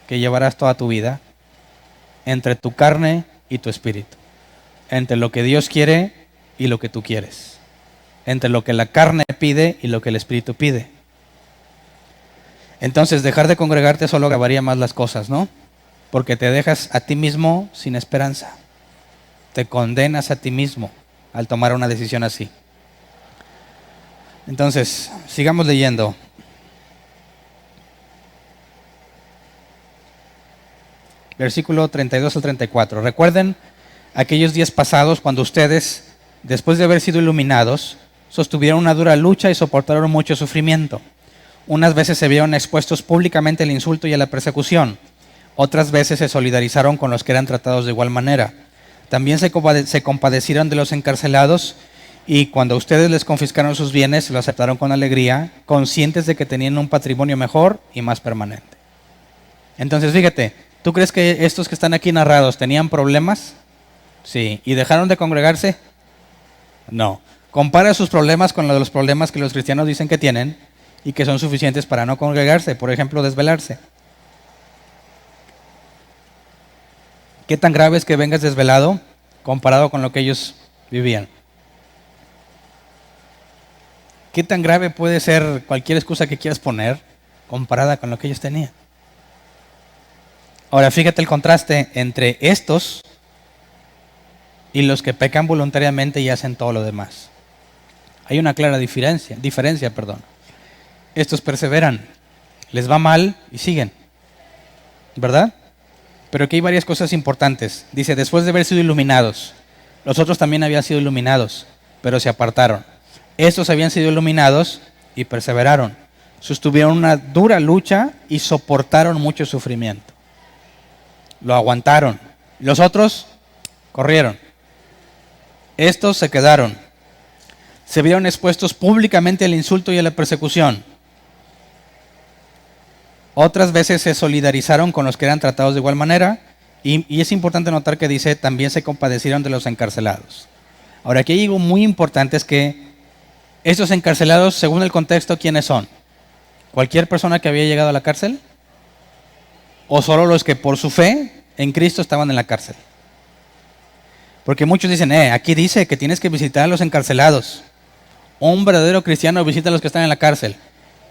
que llevarás toda tu vida entre tu carne y tu espíritu, entre lo que Dios quiere y lo que tú quieres, entre lo que la carne pide y lo que el espíritu pide. Entonces, dejar de congregarte solo agravaría más las cosas, ¿no? Porque te dejas a ti mismo sin esperanza. Te condenas a ti mismo al tomar una decisión así. Entonces, sigamos leyendo. Versículo 32 al 34. Recuerden aquellos días pasados cuando ustedes, después de haber sido iluminados, sostuvieron una dura lucha y soportaron mucho sufrimiento. Unas veces se vieron expuestos públicamente al insulto y a la persecución. Otras veces se solidarizaron con los que eran tratados de igual manera. También se compadecieron de los encarcelados y cuando ustedes les confiscaron sus bienes, lo aceptaron con alegría, conscientes de que tenían un patrimonio mejor y más permanente. Entonces, fíjate, ¿tú crees que estos que están aquí narrados tenían problemas? Sí. ¿Y dejaron de congregarse? No. Compara sus problemas con los problemas que los cristianos dicen que tienen y que son suficientes para no congregarse, por ejemplo, desvelarse. ¿Qué tan grave es que vengas desvelado comparado con lo que ellos vivían? ¿Qué tan grave puede ser cualquier excusa que quieras poner comparada con lo que ellos tenían? Ahora, fíjate el contraste entre estos y los que pecan voluntariamente y hacen todo lo demás. Hay una clara diferencia. Estos perseveran, les va mal y siguen, ¿verdad? Pero aquí hay varias cosas importantes. Dice, después de haber sido iluminados, los otros también habían sido iluminados, pero se apartaron. Estos habían sido iluminados y perseveraron. Sostuvieron una dura lucha y soportaron mucho sufrimiento. Lo aguantaron. Los otros corrieron. Estos se quedaron. Se vieron expuestos públicamente al insulto y a la persecución. Otras veces se solidarizaron con los que eran tratados de igual manera. Y es importante notar que dice, también se compadecieron de los encarcelados. Ahora, aquí hay algo muy importante, es que estos encarcelados, según el contexto, ¿quiénes son? ¿Cualquier persona que había llegado a la cárcel? ¿O solo los que por su fe en Cristo estaban en la cárcel? Porque muchos dicen, aquí dice que tienes que visitar a los encarcelados. Un verdadero cristiano visita a los que están en la cárcel,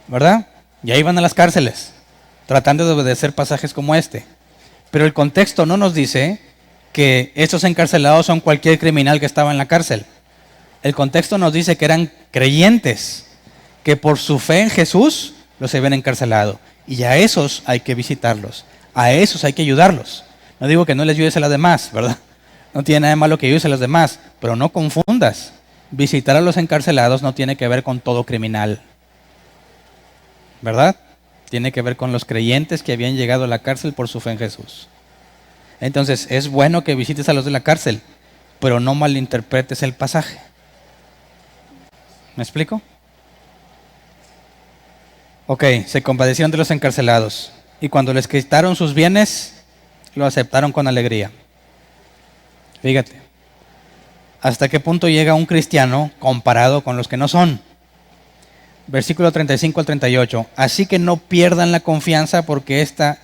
¿verdad? Y ahí van a las cárceles, tratando de obedecer pasajes como este. Pero el contexto no nos dice que estos encarcelados son cualquier criminal que estaba en la cárcel. El contexto nos dice que eran creyentes, que por su fe en Jesús los habían encarcelado. Y a esos hay que visitarlos, a esos hay que ayudarlos. No digo que no les ayudes a los demás, ¿verdad? No tiene nada de malo que ayudes a los demás, pero no confundas. Visitar a los encarcelados no tiene que ver con todo criminal, ¿verdad? Tiene que ver con los creyentes que habían llegado a la cárcel por su fe en Jesús. Entonces, es bueno que visites a los de la cárcel, pero no malinterpretes el pasaje. ¿Me explico? Ok, se compadecieron de los encarcelados y cuando les quitaron sus bienes, lo aceptaron con alegría. Fíjate, ¿hasta qué punto llega un cristiano comparado con los que no son? Versículo 35 al 38. Así que no pierdan la confianza porque ésta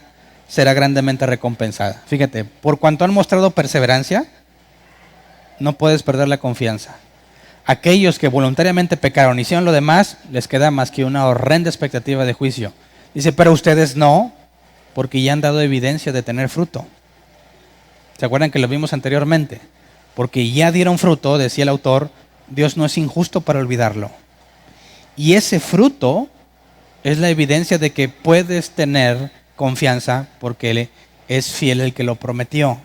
será grandemente recompensada. Fíjate, por cuanto han mostrado perseverancia, no puedes perder la confianza. Aquellos que voluntariamente pecaron y hicieron lo demás, les queda más que una horrenda expectativa de juicio. Dice, pero ustedes no, porque ya han dado evidencia de tener fruto. ¿Se acuerdan que lo vimos anteriormente? Porque ya dieron fruto, decía el autor, Dios no es injusto para olvidarlo. Y ese fruto es la evidencia de que puedes tener confianza porque Él es fiel el que lo prometió.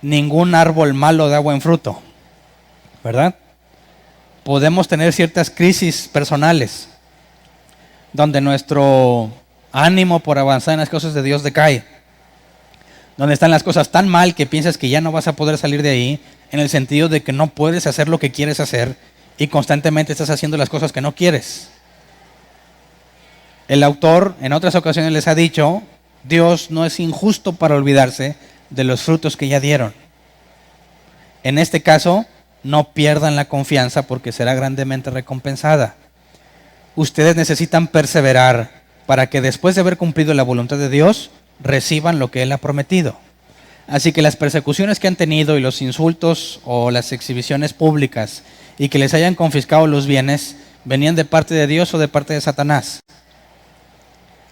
Ningún árbol malo da buen fruto, ¿verdad? Podemos tener ciertas crisis personales donde nuestro ánimo por avanzar en las cosas de Dios decae, donde están las cosas tan mal que piensas que ya no vas a poder salir de ahí, en el sentido de que no puedes hacer lo que quieres hacer y constantemente estás haciendo las cosas que no quieres. El autor en otras ocasiones les ha dicho, Dios no es injusto para olvidarse de los frutos que ya dieron. En este caso, no pierdan la confianza porque será grandemente recompensada. Ustedes necesitan perseverar para que después de haber cumplido la voluntad de Dios, reciban lo que Él ha prometido. Así que las persecuciones que han tenido y los insultos o las exhibiciones públicas y que les hayan confiscado los bienes, ¿venían de parte de Dios o de parte de Satanás?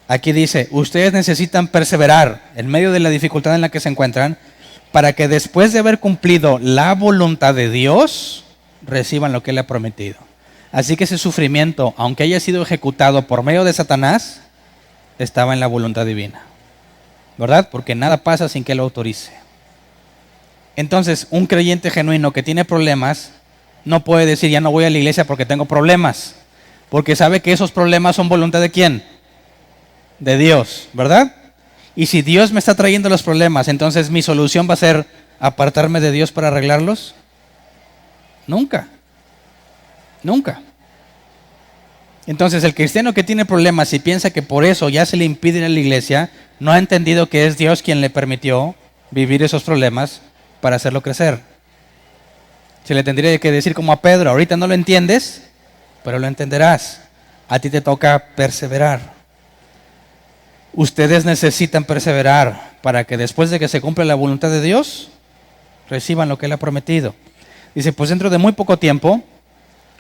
Aquí dice, ustedes necesitan perseverar en medio de la dificultad en la que se encuentran para que después de haber cumplido la voluntad de Dios, reciban lo que Él ha prometido. Así que ese sufrimiento, aunque haya sido ejecutado por medio de Satanás, estaba en la voluntad divina, ¿verdad? Porque nada pasa sin que Él lo autorice. Entonces, un creyente genuino que tiene problemas, no puede decir, ya no voy a la iglesia porque tengo problemas, porque sabe que esos problemas son voluntad de ¿quién? De Dios, ¿verdad? Y si Dios me está trayendo los problemas, entonces mi solución va a ser apartarme de Dios para arreglarlos. Nunca. Nunca. Entonces el cristiano que tiene problemas y piensa que por eso ya se le impide ir a la iglesia, no ha entendido que es Dios quien le permitió vivir esos problemas para hacerlo crecer. Se le tendría que decir como a Pedro, ahorita no lo entiendes, pero lo entenderás. A ti te toca perseverar. Ustedes necesitan perseverar para que después de que se cumpla la voluntad de Dios, reciban lo que Él ha prometido. Dice, pues dentro de muy poco tiempo,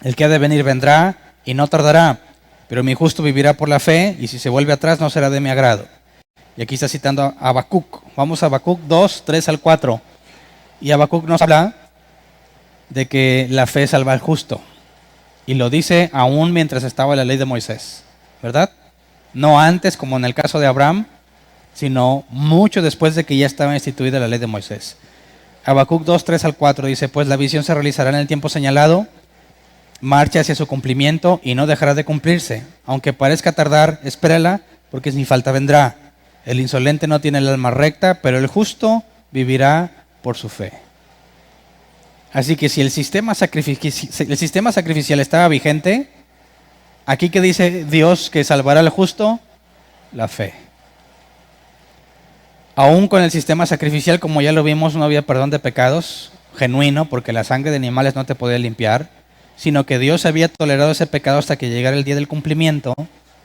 el que ha de venir vendrá y no tardará, pero mi justo vivirá por la fe, y si se vuelve atrás no será de mi agrado. Y aquí está citando a Habacuc. Vamos a Habacuc 2, 3 al 4. Y Habacuc nos habla de que la fe salva al justo. Y lo dice aún mientras estaba la ley de Moisés, ¿verdad? No antes, como en el caso de Abraham, sino mucho después de que ya estaba instituida la ley de Moisés. Habacuc 2, 3 al 4 dice, pues la visión se realizará en el tiempo señalado, marcha hacia su cumplimiento y no dejará de cumplirse. Aunque parezca tardar, espérala, porque sin falta vendrá. El insolente no tiene el alma recta, pero el justo vivirá por su fe. Así que si el sistema sacrificial estaba vigente, aquí que dice Dios que salvará al justo, la fe. Aún con el sistema sacrificial, como ya lo vimos, no había perdón de pecados genuino, porque la sangre de animales no te podía limpiar, sino que Dios había tolerado ese pecado hasta que llegara el día del cumplimiento,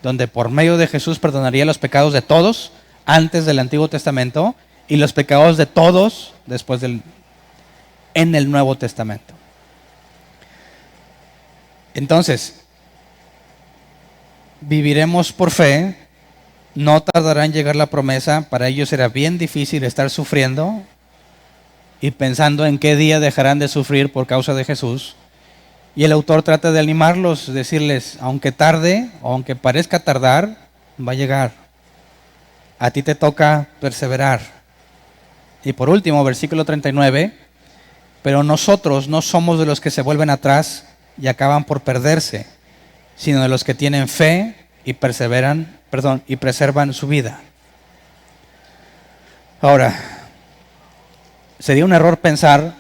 donde por medio de Jesús perdonaría los pecados de todos antes del Antiguo Testamento y los pecados de todos después en el Nuevo Testamento. Entonces, viviremos por fe, no tardará en llegar la promesa, para ellos será bien difícil estar sufriendo y pensando en qué día dejarán de sufrir por causa de Jesús. Y el autor trata de animarlos, decirles, aunque tarde, o aunque parezca tardar, va a llegar. A ti te toca perseverar. Y por último, versículo 39, pero nosotros no somos de los que se vuelven atrás y acaban por perderse, sino de los que tienen fe y preservan su vida. Ahora, sería un error pensar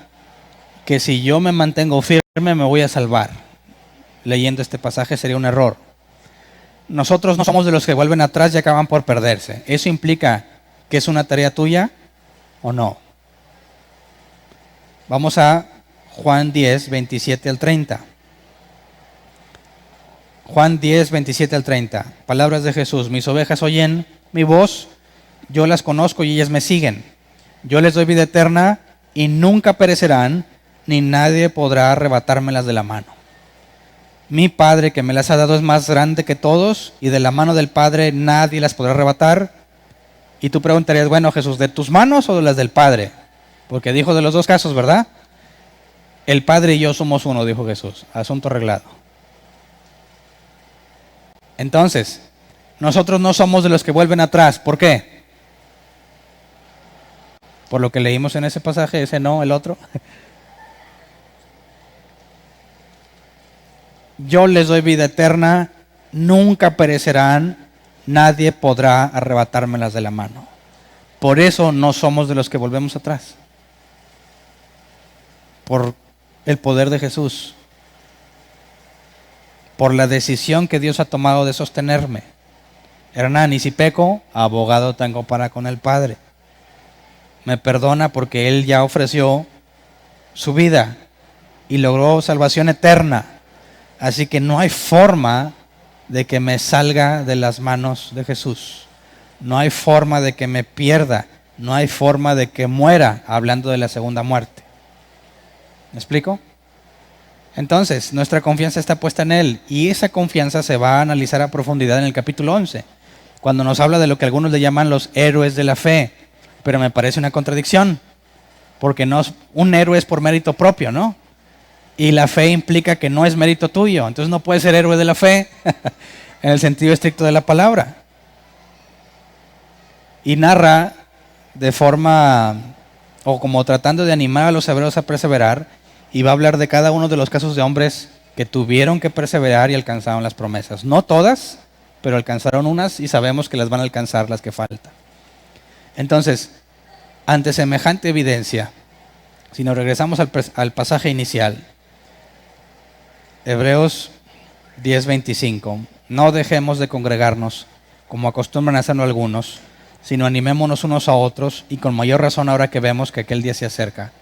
que si yo me mantengo firme me voy a salvar. Leyendo este pasaje sería un error. Nosotros no somos de los que vuelven atrás y acaban por perderse. ¿Eso implica que es una tarea tuya o no? Vamos a Juan 10, 27 al 30. Juan 10, 27 al 30. Palabras de Jesús. Mis ovejas oyen mi voz, yo las conozco y ellas me siguen. Yo les doy vida eterna y nunca perecerán, ni nadie podrá arrebatármelas de la mano. Mi Padre que me las ha dado es más grande que todos, y de la mano del Padre nadie las podrá arrebatar. Y tú preguntarías, bueno Jesús, ¿de tus manos o de las del Padre? Porque dijo de los dos casos, ¿verdad? El Padre y yo somos uno, dijo Jesús. Asunto arreglado. Entonces, nosotros no somos de los que vuelven atrás. ¿Por qué? Por lo que leímos en ese pasaje, ese no, el otro. Yo les doy vida eterna, nunca perecerán, nadie podrá arrebatármelas de la mano. Por eso no somos de los que volvemos atrás. Por el poder de Jesús. Por la decisión que Dios ha tomado de sostenerme. Hernán, y si peco, abogado tengo para con el Padre. Me perdona porque Él ya ofreció su vida y logró salvación eterna. Así que no hay forma de que me salga de las manos de Jesús. No hay forma de que me pierda. No hay forma de que muera, hablando de la segunda muerte. ¿Me explico? Entonces, nuestra confianza está puesta en Él y esa confianza se va a analizar a profundidad en el capítulo 11, cuando nos habla de lo que algunos le llaman los héroes de la fe. Pero me parece una contradicción, porque un héroe es por mérito propio, ¿no? Y la fe implica que no es mérito tuyo, entonces no puedes ser héroe de la fe en el sentido estricto de la palabra. Y narra de forma, o como tratando de animar a los hebreos a perseverar, y va a hablar de cada uno de los casos de hombres que tuvieron que perseverar y alcanzaron las promesas. No todas, pero alcanzaron unas y sabemos que las van a alcanzar las que faltan. Entonces, ante semejante evidencia, si nos regresamos al pasaje inicial, Hebreos 10:25, no dejemos de congregarnos como acostumbran a hacerlo algunos, sino animémonos unos a otros y con mayor razón ahora que vemos que aquel día se acerca.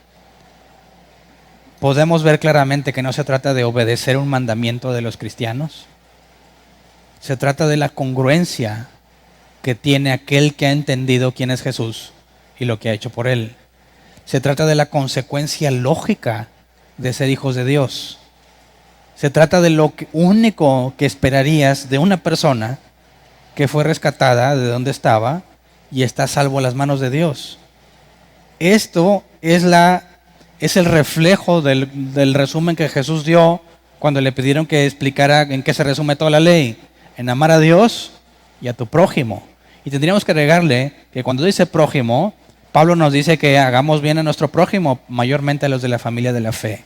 Podemos ver claramente que no se trata de obedecer un mandamiento de los cristianos, se trata de la congruencia que tiene aquel que ha entendido quién es Jesús y lo que ha hecho por Él. Se trata de la consecuencia lógica de ser hijos de Dios. Se trata de lo único que esperarías de una persona que fue rescatada de donde estaba y está a salvo a las manos de Dios. Esto es el reflejo del resumen que Jesús dio cuando le pidieron que explicara en qué se resume toda la ley. En amar a Dios y a tu prójimo. Y tendríamos que agregarle que cuando dice prójimo, Pablo nos dice que hagamos bien a nuestro prójimo, mayormente a los de la familia de la fe.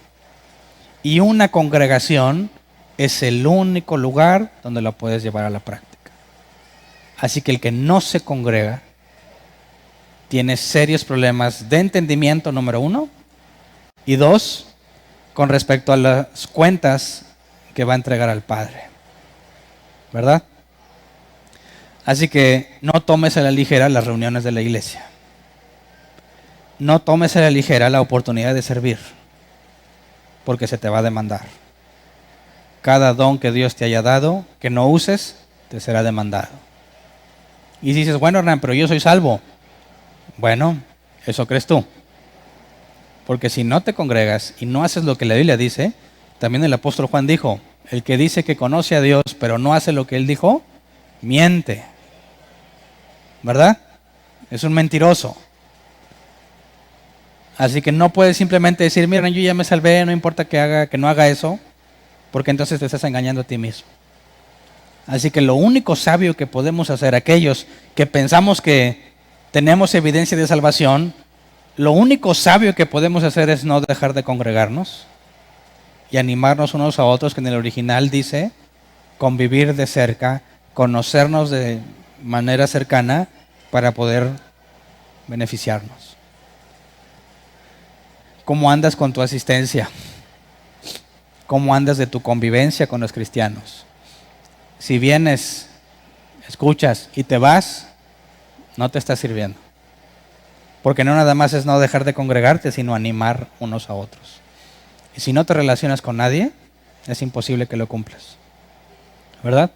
Y una congregación es el único lugar donde lo puedes llevar a la práctica. Así que el que no se congrega tiene serios problemas de entendimiento, número 1, y 2, con respecto a las cuentas que va a entregar al Padre. ¿Verdad? Así que no tomes a la ligera las reuniones de la iglesia. No tomes a la ligera la oportunidad de servir, porque se te va a demandar. Cada don que Dios te haya dado, que no uses, te será demandado. Y dices, bueno, Hernán, pero yo soy salvo. Bueno, eso crees tú. Porque si no te congregas y no haces lo que la Biblia dice, también el apóstol Juan dijo, el que dice que conoce a Dios, pero no hace lo que Él dijo, miente. ¿Verdad? Es un mentiroso. Así que no puedes simplemente decir, mira, yo ya me salvé, no importa que no haga eso, porque entonces te estás engañando a ti mismo. Así que lo único sabio que podemos hacer, aquellos que pensamos que tenemos evidencia de salvación, lo único sabio que podemos hacer es no dejar de congregarnos y animarnos unos a otros, que en el original dice convivir de cerca, conocernos de manera cercana para poder beneficiarnos. ¿Cómo andas con tu asistencia? ¿Cómo andas de tu convivencia con los cristianos? Si vienes, escuchas y te vas, no te está sirviendo. Porque no nada más es no dejar de congregarte, sino animar unos a otros. Y si no te relacionas con nadie, es imposible que lo cumplas. ¿Verdad?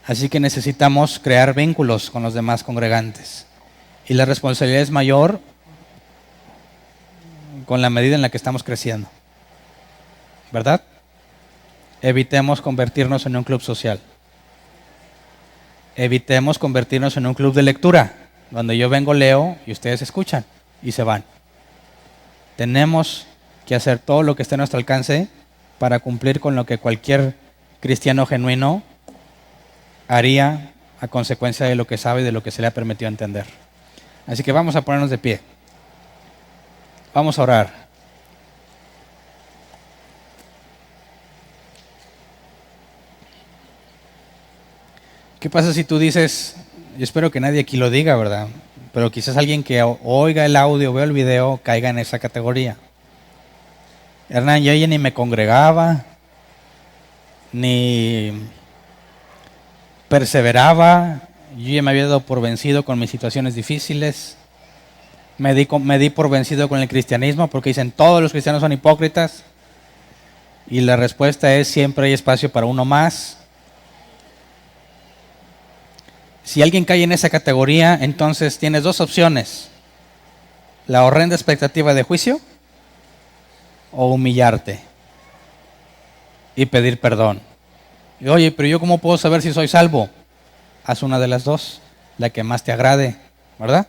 Así que necesitamos crear vínculos con los demás congregantes. Y la responsabilidad es mayor con la medida en la que estamos creciendo. ¿Verdad? Evitemos convertirnos en un club social. Evitemos convertirnos en un club de lectura, donde yo vengo, leo y ustedes escuchan y se van. Tenemos que hacer todo lo que esté a nuestro alcance para cumplir con lo que cualquier cristiano genuino haría a consecuencia de lo que sabe y de lo que se le ha permitido entender. Así que vamos a ponernos de pie. Vamos a orar. ¿Qué pasa si tú dices, yo espero que nadie aquí lo diga, ¿verdad? Pero quizás alguien que oiga el audio, vea el video, caiga en esa categoría. Hernán, yo ya ni me congregaba, ni perseveraba, yo ya me había dado por vencido con mis situaciones difíciles, me di por vencido con el cristianismo porque dicen todos los cristianos son hipócritas y la respuesta es siempre hay espacio para uno más. Si alguien cae en esa categoría, entonces tienes dos opciones: la horrenda expectativa de juicio o humillarte y pedir perdón. Y, oye, pero yo ¿cómo puedo saber si soy salvo? Haz una de las dos, la que más te agrade, ¿verdad?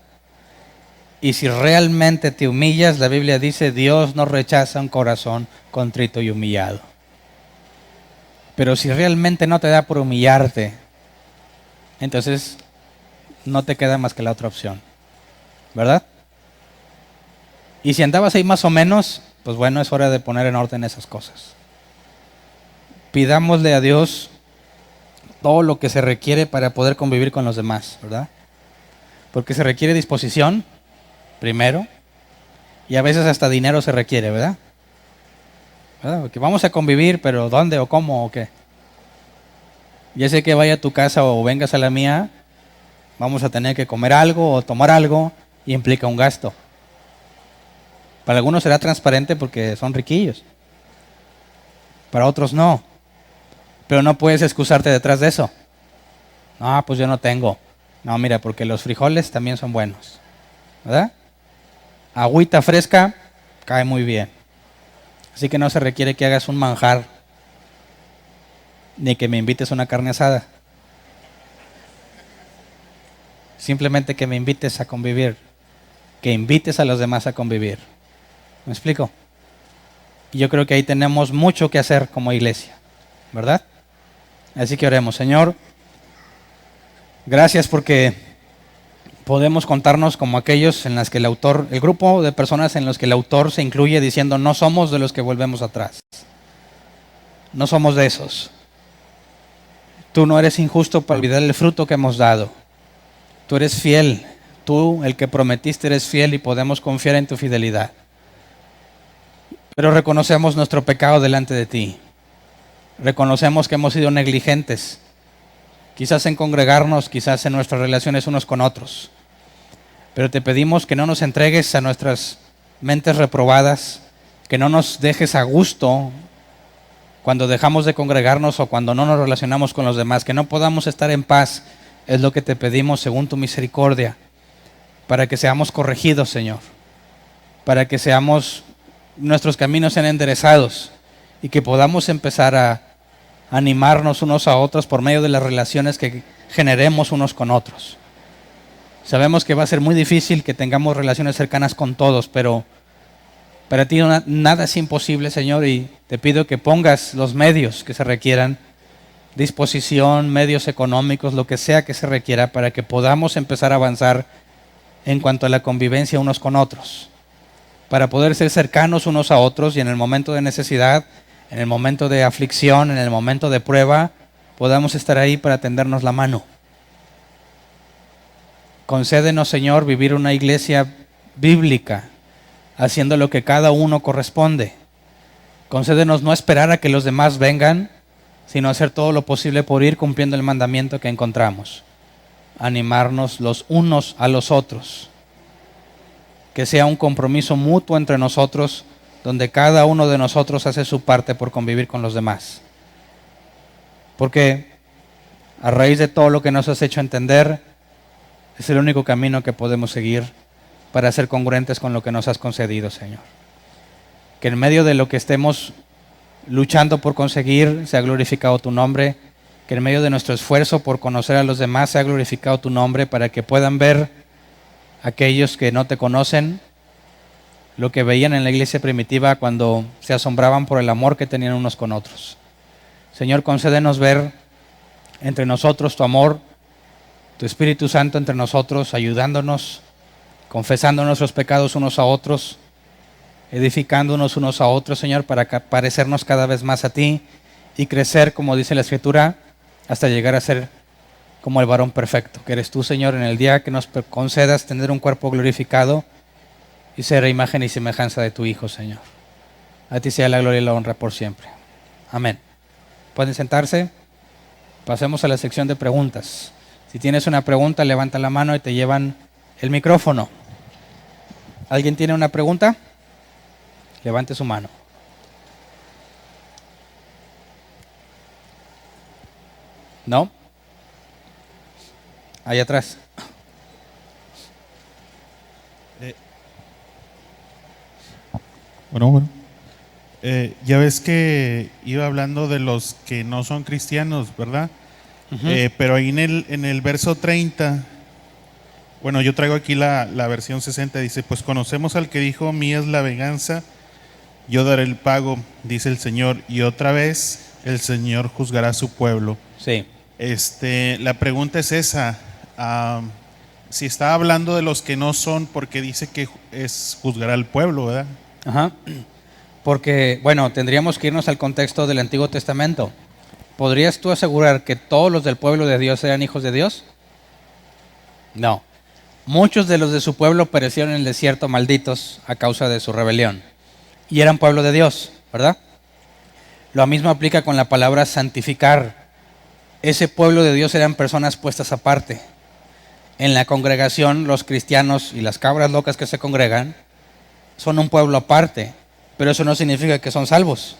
Y si realmente te humillas, la Biblia dice, Dios no rechaza un corazón contrito y humillado. Pero si realmente no te da por humillarte, entonces no te queda más que la otra opción, ¿verdad? Y si andabas ahí más o menos, pues bueno, es hora de poner en orden esas cosas. Pidámosle a Dios todo lo que se requiere para poder convivir con los demás, ¿verdad? Porque se requiere disposición, primero, y a veces hasta dinero se requiere, ¿verdad? Porque vamos a convivir, pero ¿dónde o cómo o qué? Ya sé que vaya a tu casa o vengas a la mía, vamos a tener que comer algo o tomar algo y implica un gasto. Para algunos será transparente porque son riquillos, para otros no. Pero no puedes excusarte detrás de eso. No, pues yo no tengo. No, mira, porque los frijoles también son buenos, ¿verdad? Agüita fresca cae muy bien. Así que no se requiere que hagas un manjar ni que me invites a una carne asada. Simplemente que me invites a convivir, que invites a los demás a convivir. ¿Me explico? Y yo creo que ahí tenemos mucho que hacer como iglesia, ¿verdad? Así que oremos. Señor, gracias porque podemos contarnos como aquellos en las que el grupo de personas en los que el autor se incluye diciendo no somos de los que volvemos atrás. No somos de esos. Tú no eres injusto para olvidar el fruto que hemos dado. Tú eres fiel. Tú, el que prometiste, eres fiel y podemos confiar en tu fidelidad. Pero reconocemos nuestro pecado delante de ti. Reconocemos que hemos sido negligentes. Quizás en congregarnos, quizás en nuestras relaciones unos con otros. Pero te pedimos que no nos entregues a nuestras mentes reprobadas, que no nos dejes a gusto cuando dejamos de congregarnos o cuando no nos relacionamos con los demás, que no podamos estar en paz, es lo que te pedimos según tu misericordia, para que seamos corregidos, Señor, para que nuestros caminos sean enderezados y que podamos empezar a animarnos unos a otros por medio de las relaciones que generemos unos con otros. Sabemos que va a ser muy difícil que tengamos relaciones cercanas con todos, pero para ti nada es imposible, Señor, y te pido que pongas los medios que se requieran, disposición, medios económicos, lo que sea que se requiera, para que podamos empezar a avanzar en cuanto a la convivencia unos con otros, para poder ser cercanos unos a otros y en el momento de necesidad, en el momento de aflicción, en el momento de prueba, podamos estar ahí para tendernos la mano. Concédenos, Señor, vivir una iglesia bíblica, haciendo lo que cada uno corresponde. Concédenos no esperar a que los demás vengan, sino hacer todo lo posible por ir cumpliendo el mandamiento que encontramos. Animarnos los unos a los otros. Que sea un compromiso mutuo entre nosotros, donde cada uno de nosotros hace su parte por convivir con los demás. Porque a raíz de todo lo que nos has hecho entender, es el único camino que podemos seguir para ser congruentes con lo que nos has concedido, Señor. Que en medio de lo que estemos luchando por conseguir, sea glorificado tu nombre. Que en medio de nuestro esfuerzo por conocer a los demás, sea glorificado tu nombre, para que puedan ver aquellos que no te conocen, lo que veían en la iglesia primitiva cuando se asombraban por el amor que tenían unos con otros. Señor, concédenos ver entre nosotros tu amor, tu Espíritu Santo entre nosotros, ayudándonos, confesando nuestros pecados unos a otros, edificándonos unos a otros, Señor, para parecernos cada vez más a ti y crecer, como dice la Escritura, hasta llegar a ser como el varón perfecto, que eres tú, Señor, en el día que nos concedas tener un cuerpo glorificado y ser a imagen y semejanza de tu Hijo, Señor. A ti sea la gloria y la honra por siempre. Amén. ¿Pueden sentarse? Pasemos a la sección de preguntas. Si tienes una pregunta, levanta la mano y te llevan el micrófono. ¿Alguien tiene una pregunta? Levante su mano. ¿No? Ahí atrás. Bueno. Ya ves que iba hablando de los que no son cristianos, ¿verdad? Pero ahí en el verso 30, bueno, yo traigo aquí la versión 60, dice, pues conocemos al que dijo, mía es la venganza, yo daré el pago, dice el Señor, y otra vez el Señor juzgará a su pueblo. Sí. La pregunta es esa, si está hablando de los que no son, porque dice que es juzgará al pueblo, ¿verdad? Ajá. Porque, bueno, tendríamos que irnos al contexto del Antiguo Testamento. ¿Podrías tú asegurar que todos los del pueblo de Dios eran hijos de Dios? No. Muchos de los de su pueblo perecieron en el desierto malditos a causa de su rebelión. Y eran pueblo de Dios, ¿verdad? Lo mismo aplica con la palabra santificar. Ese pueblo de Dios eran personas puestas aparte. En la congregación, los cristianos y las cabras locas que se congregan son un pueblo aparte, pero eso no significa que son salvos,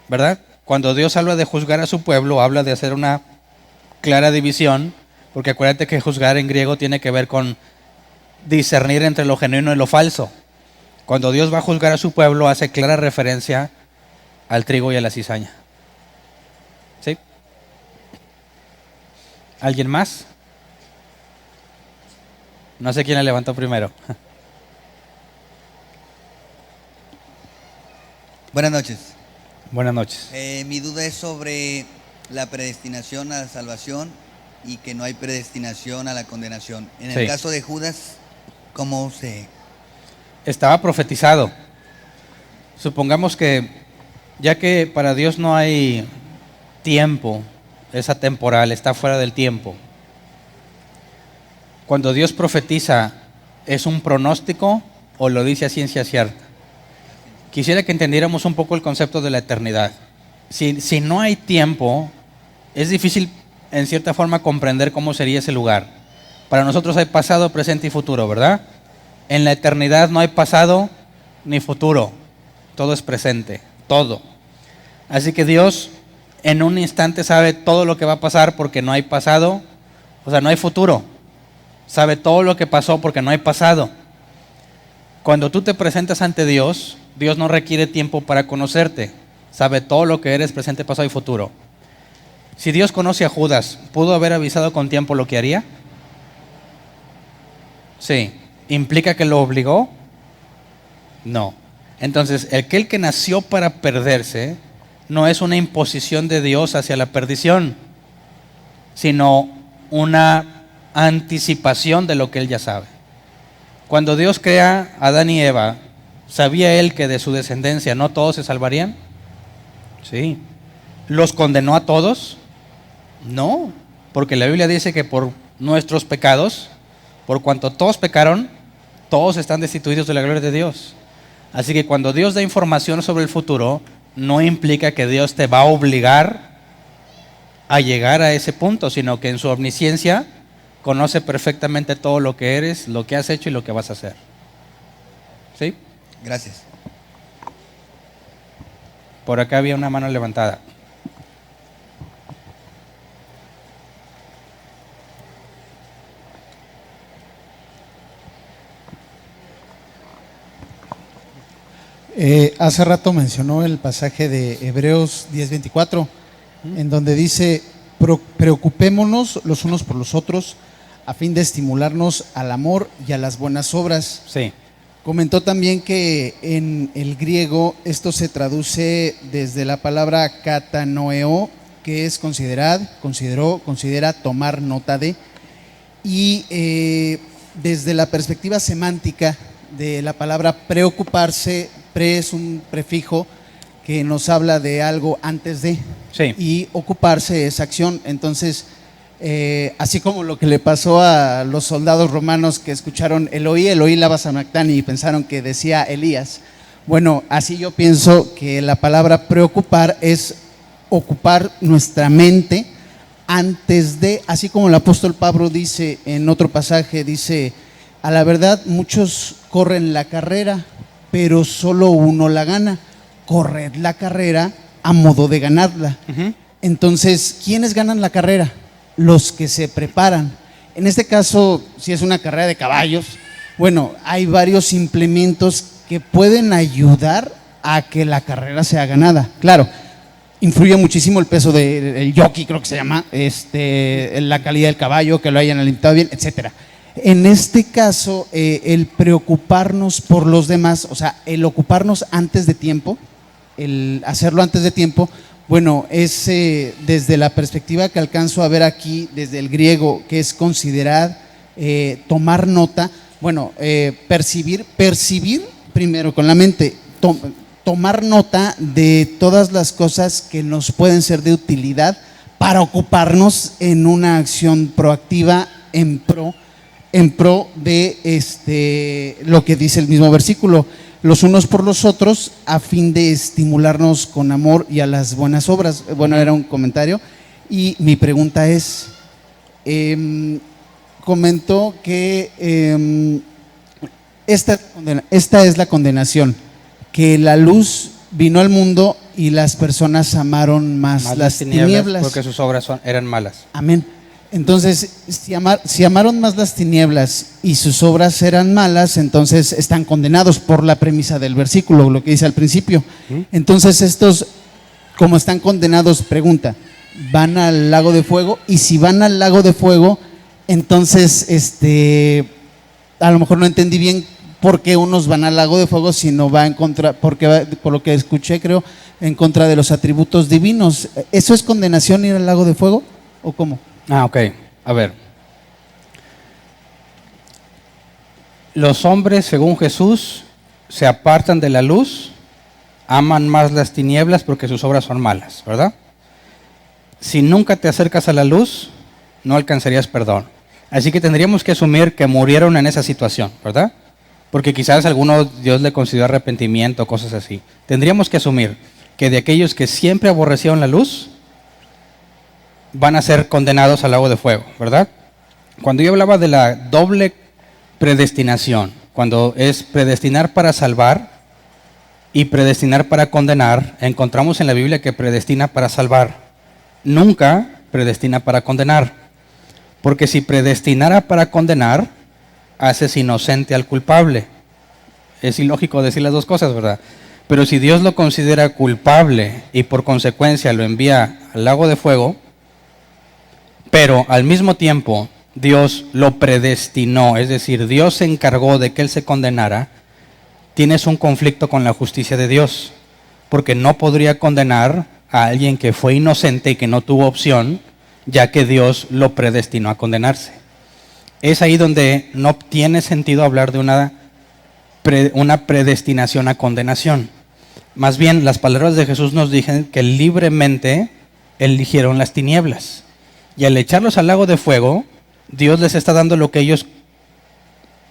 ¿verdad? Cuando Dios habla de juzgar a su pueblo, habla de hacer una clara división, porque acuérdate que juzgar en griego tiene que ver con discernir entre lo genuino y lo falso. Cuando Dios va a juzgar a su pueblo, hace clara referencia al trigo y a la cizaña. ¿Sí? ¿Alguien más? No sé quién la levantó primero. Buenas noches. Buenas noches. Mi duda es sobre la predestinación a la salvación y que no hay predestinación a la condenación. En el caso de Judas, ¿cómo se...? Estaba profetizado. Supongamos que, ya que para Dios no hay tiempo, es atemporal, está fuera del tiempo. Cuando Dios profetiza, ¿es un pronóstico o lo dice a ciencia cierta? Quisiera que entendiéramos un poco el concepto de la eternidad. Si no hay tiempo, es difícil en cierta forma comprender cómo sería ese lugar. Para nosotros hay pasado, presente y futuro, ¿verdad? En la eternidad no hay pasado ni futuro, todo es presente, todo. Así que Dios en un instante sabe todo lo que va a pasar porque no hay pasado, o sea, no hay futuro. Sabe todo lo que pasó porque no hay pasado. Cuando tú te presentas ante Dios, Dios no requiere tiempo para conocerte. Sabe todo lo que eres, presente, pasado y futuro. Si Dios conoce a Judas, ¿pudo haber avisado con tiempo lo que haría? Sí. ¿Implica que lo obligó? No. Entonces, el que nació para perderse no es una imposición de Dios hacia la perdición, sino una anticipación de lo que Él ya sabe. Cuando Dios crea a Adán y Eva, ¿sabía Él que de su descendencia no todos se salvarían? Sí. ¿Los condenó a todos? No, porque la Biblia dice que por nuestros pecados, por cuanto todos pecaron, todos están destituidos de la gloria de Dios. Así que cuando Dios da información sobre el futuro, no implica que Dios te va a obligar a llegar a ese punto, sino que en su omnisciencia conoce perfectamente todo lo que eres, lo que has hecho y lo que vas a hacer. ¿Sí? Gracias. Por acá había una mano levantada. Hace rato mencionó el pasaje de Hebreos 10:24, en donde dice, preocupémonos los unos por los otros a fin de estimularnos al amor y a las buenas obras. Sí. Comentó también que en el griego esto se traduce desde la palabra katanoeo, que es considerar, consideró, considera, tomar nota de, y desde la perspectiva semántica de la palabra preocuparse, pre es un prefijo que nos habla de algo antes de, Sí. y ocuparse es acción. Entonces, así como lo que le pasó a los soldados romanos que escucharon Eloí lava sabactani y pensaron que decía Elías. Bueno, así yo pienso que la palabra preocupar es ocupar nuestra mente antes de, así como el apóstol Pablo dice en otro pasaje, dice, a la verdad muchos corren la carrera, pero solo uno la gana. Corred la carrera a modo de ganarla. Entonces, ¿quiénes ganan la carrera? Los que se preparan. En este caso, si es una carrera de caballos, bueno, hay varios implementos que pueden ayudar a que la carrera sea ganada. Claro, influye muchísimo el peso del jockey, creo que se llama, la calidad del caballo, que lo hayan alimentado bien, etcétera. En este caso, el preocuparnos por los demás, o sea, el ocuparnos antes de tiempo, el hacerlo antes de tiempo, bueno, es desde la perspectiva que alcanzo a ver aquí, desde el griego, que es considerar, tomar nota, bueno, percibir primero con la mente, tomar nota de todas las cosas que nos pueden ser de utilidad para ocuparnos en una acción proactiva en pro de lo que dice el mismo versículo, los unos por los otros, a fin de estimularnos con amor y a las buenas obras. Bueno, era un comentario. Y mi pregunta es, comentó que esta es la condenación, que la luz vino al mundo y las personas amaron más las tinieblas. Porque sus obras eran malas. Amén. Entonces, si amaron más las tinieblas y sus obras eran malas, entonces están condenados por la premisa del versículo, lo que dice al principio. Entonces estos, como están condenados, pregunta, ¿van al lago de fuego? Y si van al lago de fuego, entonces a lo mejor no entendí bien por qué unos van al lago de fuego, sino va en contra, porque va, por lo que escuché, creo, en contra de los atributos divinos. ¿Eso es condenación, ir al lago de fuego o cómo? Ok. A ver. Los hombres, según Jesús, se apartan de la luz, aman más las tinieblas porque sus obras son malas, ¿verdad? Si nunca te acercas a la luz, no alcanzarías perdón. Así que tendríamos que asumir que murieron en esa situación, ¿verdad? Porque quizás a alguno Dios le concedió arrepentimiento, cosas así. Tendríamos que asumir que de aquellos que siempre aborrecieron la luz, van a ser condenados al lago de fuego, ¿verdad? Cuando yo hablaba de la doble predestinación, cuando es predestinar para salvar y predestinar para condenar, encontramos en la Biblia que predestina para salvar, nunca predestina para condenar, porque si predestinara para condenar, haces inocente al culpable. Es ilógico decir las dos cosas, ¿verdad? Pero si Dios lo considera culpable y por consecuencia lo envía al lago de fuego, pero al mismo tiempo Dios lo predestinó, es decir, Dios se encargó de que él se condenara, tienes un conflicto con la justicia de Dios, porque no podría condenar a alguien que fue inocente y que no tuvo opción, ya que Dios lo predestinó a condenarse. Es ahí donde no tiene sentido hablar de una predestinación a condenación. Más bien, las palabras de Jesús nos dicen que libremente eligieron las tinieblas. Y al echarlos al lago de fuego, Dios les está dando lo que ellos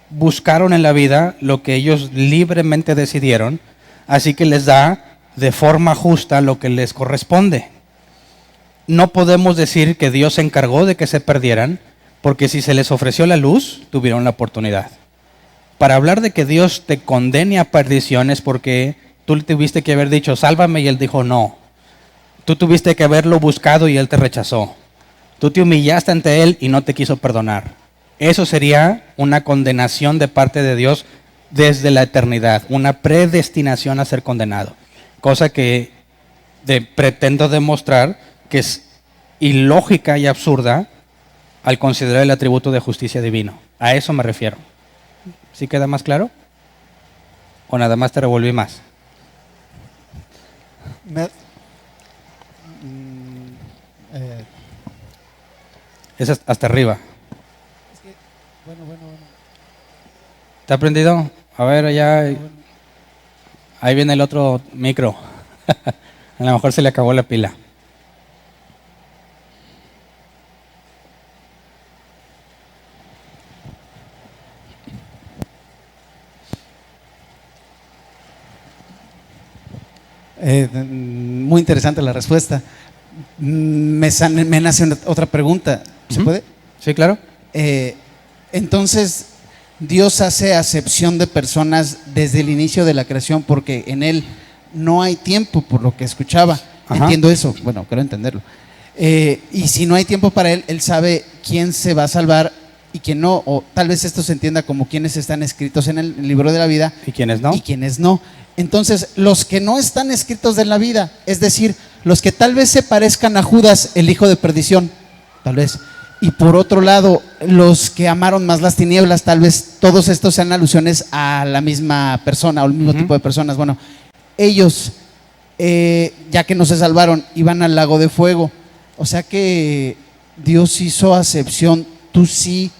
buscaron en la vida, lo que ellos libremente decidieron, así que les da de forma justa lo que les corresponde. No podemos decir que Dios se encargó de que se perdieran, porque si se les ofreció la luz, tuvieron la oportunidad. Para hablar de que Dios te condene a perdición es porque tú tuviste que haber dicho, sálvame, y él dijo no. Tú tuviste que haberlo buscado y él te rechazó. Tú te humillaste ante él y no te quiso perdonar. Eso sería una condenación de parte de Dios desde la eternidad, una predestinación a ser condenado. Cosa que pretendo demostrar que es ilógica y absurda al considerar el atributo de justicia divino. A eso me refiero. ¿Sí queda más claro? ¿O nada más te revolví más? Es hasta arriba. ¿Te ha prendido? A ver, allá. Ahí viene el otro micro. A lo mejor se le acabó la pila. Muy interesante la respuesta. Me nace otra pregunta. ¿Se puede? Sí, claro. Entonces, Dios hace acepción de personas desde el inicio de la creación porque en Él no hay tiempo, por lo que escuchaba. Ajá. Entiendo eso, bueno, quiero entenderlo. Y si no hay tiempo para Él, Él sabe quién se va a salvar y quién no. O tal vez esto se entienda como quienes están escritos en el libro de la vida ¿Y quiénes no? y quienes no. Entonces, los que no están escritos en la vida, es decir, los que tal vez se parezcan a Judas, el hijo de perdición, tal vez. Y por otro lado, los que amaron más las tinieblas, tal vez todos estos sean alusiones a la misma persona o el mismo tipo de personas. Bueno, ellos, ya que no se salvaron, iban al lago de fuego. O sea que Dios hizo acepción, tú sí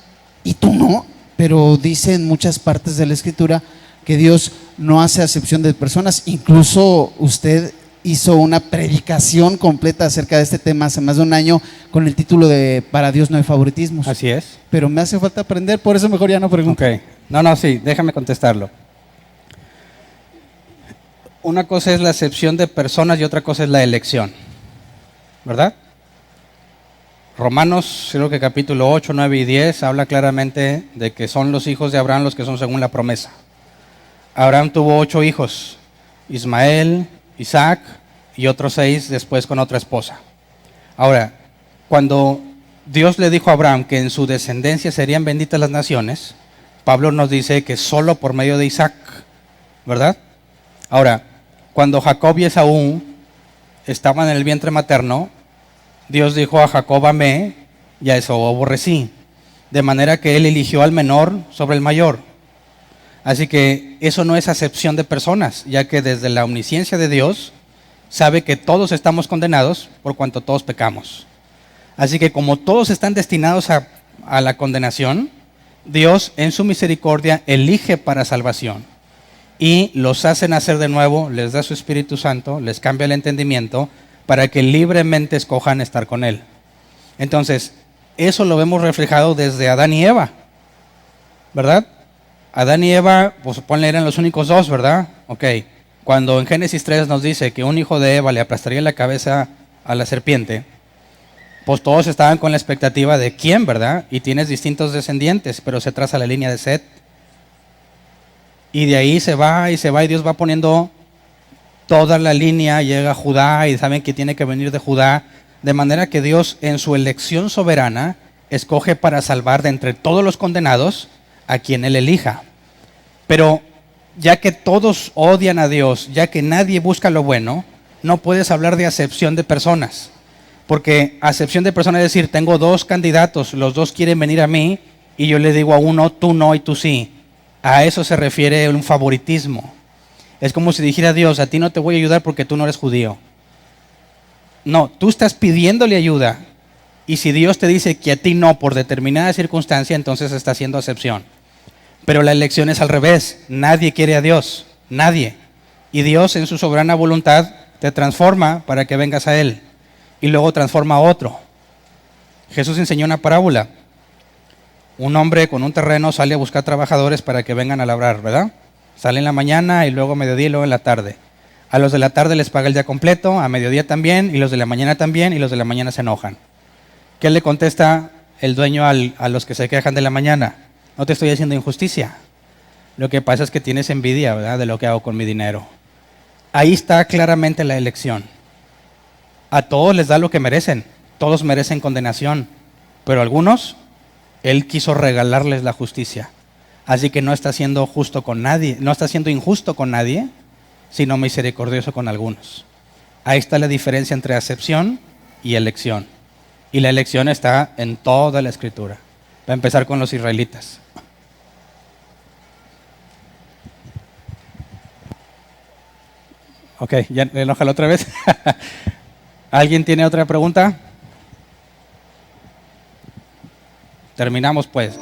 y tú no, pero dice en muchas partes de la Escritura que Dios no hace acepción de personas. Incluso usted hizo una predicación completa acerca de este tema hace más de un año con el título de Para Dios no hay favoritismos. Así es. Pero me hace falta aprender, por eso mejor ya no pregunto. Ok. No, sí, déjame contestarlo. Una cosa es la acepción de personas y otra cosa es la elección. ¿Verdad? Romanos, creo que capítulo 8, 9 y 10 habla claramente de que son los hijos de Abraham los que son según la promesa. Abraham tuvo 8 hijos, Ismael, Isaac y otros 6 después con otra esposa. Ahora, cuando Dios le dijo a Abraham que en su descendencia serían benditas las naciones, Pablo nos dice que solo por medio de Isaac, ¿verdad? Ahora, cuando Jacob y Esaú estaban en el vientre materno, Dios dijo a Jacob amé y a Esaú aborrecí, de manera que él eligió al menor sobre el mayor. Así que eso no es acepción de personas, ya que desde la omnisciencia de Dios sabe que todos estamos condenados por cuanto todos pecamos. Así que como todos están destinados a la condenación, Dios en su misericordia elige para salvación y los hace nacer de nuevo, les da su Espíritu Santo, les cambia el entendimiento para que libremente escojan estar con Él. Entonces, eso lo vemos reflejado desde Adán y Eva, ¿verdad? Adán y Eva, pues ponle, eran los únicos dos, ¿verdad? Ok. Cuando en Génesis 3 nos dice que un hijo de Eva le aplastaría la cabeza a la serpiente, pues todos estaban con la expectativa de quién, ¿verdad? Y tienes distintos descendientes, pero se traza la línea de Set. Y de ahí se va y Dios va poniendo toda la línea, llega a Judá y saben que tiene que venir de Judá, de manera que Dios en su elección soberana escoge para salvar de entre todos los condenados a quien Él elija. Pero ya que todos odian a Dios, ya que nadie busca lo bueno, no puedes hablar de acepción de personas. Porque acepción de personas es decir, tengo 2 candidatos, los 2 quieren venir a mí y yo le digo a uno, tú no y tú sí. A eso se refiere un favoritismo. Es como si dijera Dios, a ti no te voy a ayudar porque tú no eres judío. No, tú estás pidiéndole ayuda. Y si Dios te dice que a ti no por determinada circunstancia, entonces está haciendo acepción. Pero la elección es al revés. Nadie quiere a Dios. Nadie. Y Dios en su soberana voluntad te transforma para que vengas a Él. Y luego transforma a otro. Jesús enseñó una parábola. Un hombre con un terreno sale a buscar trabajadores para que vengan a labrar, ¿verdad? Sale en la mañana y luego a mediodía y luego en la tarde. A los de la tarde les paga el día completo, a mediodía también, y los de la mañana también, y los de la mañana se enojan. ¿Qué le contesta el dueño a los que se quejan de la mañana? No te estoy haciendo injusticia. Lo que pasa es que tienes envidia, ¿verdad?, de lo que hago con mi dinero. Ahí está claramente la elección. A todos les da lo que merecen. Todos merecen condenación. Pero a algunos, Él quiso regalarles la justicia. Así que no está siendo justo con nadie, no está siendo injusto con nadie, sino misericordioso con algunos. Ahí está la diferencia entre acepción y elección. Y la elección está en toda la Escritura. Va a empezar con los israelitas. Ok, ya enójalo otra vez. ¿Alguien tiene otra pregunta? Terminamos pues.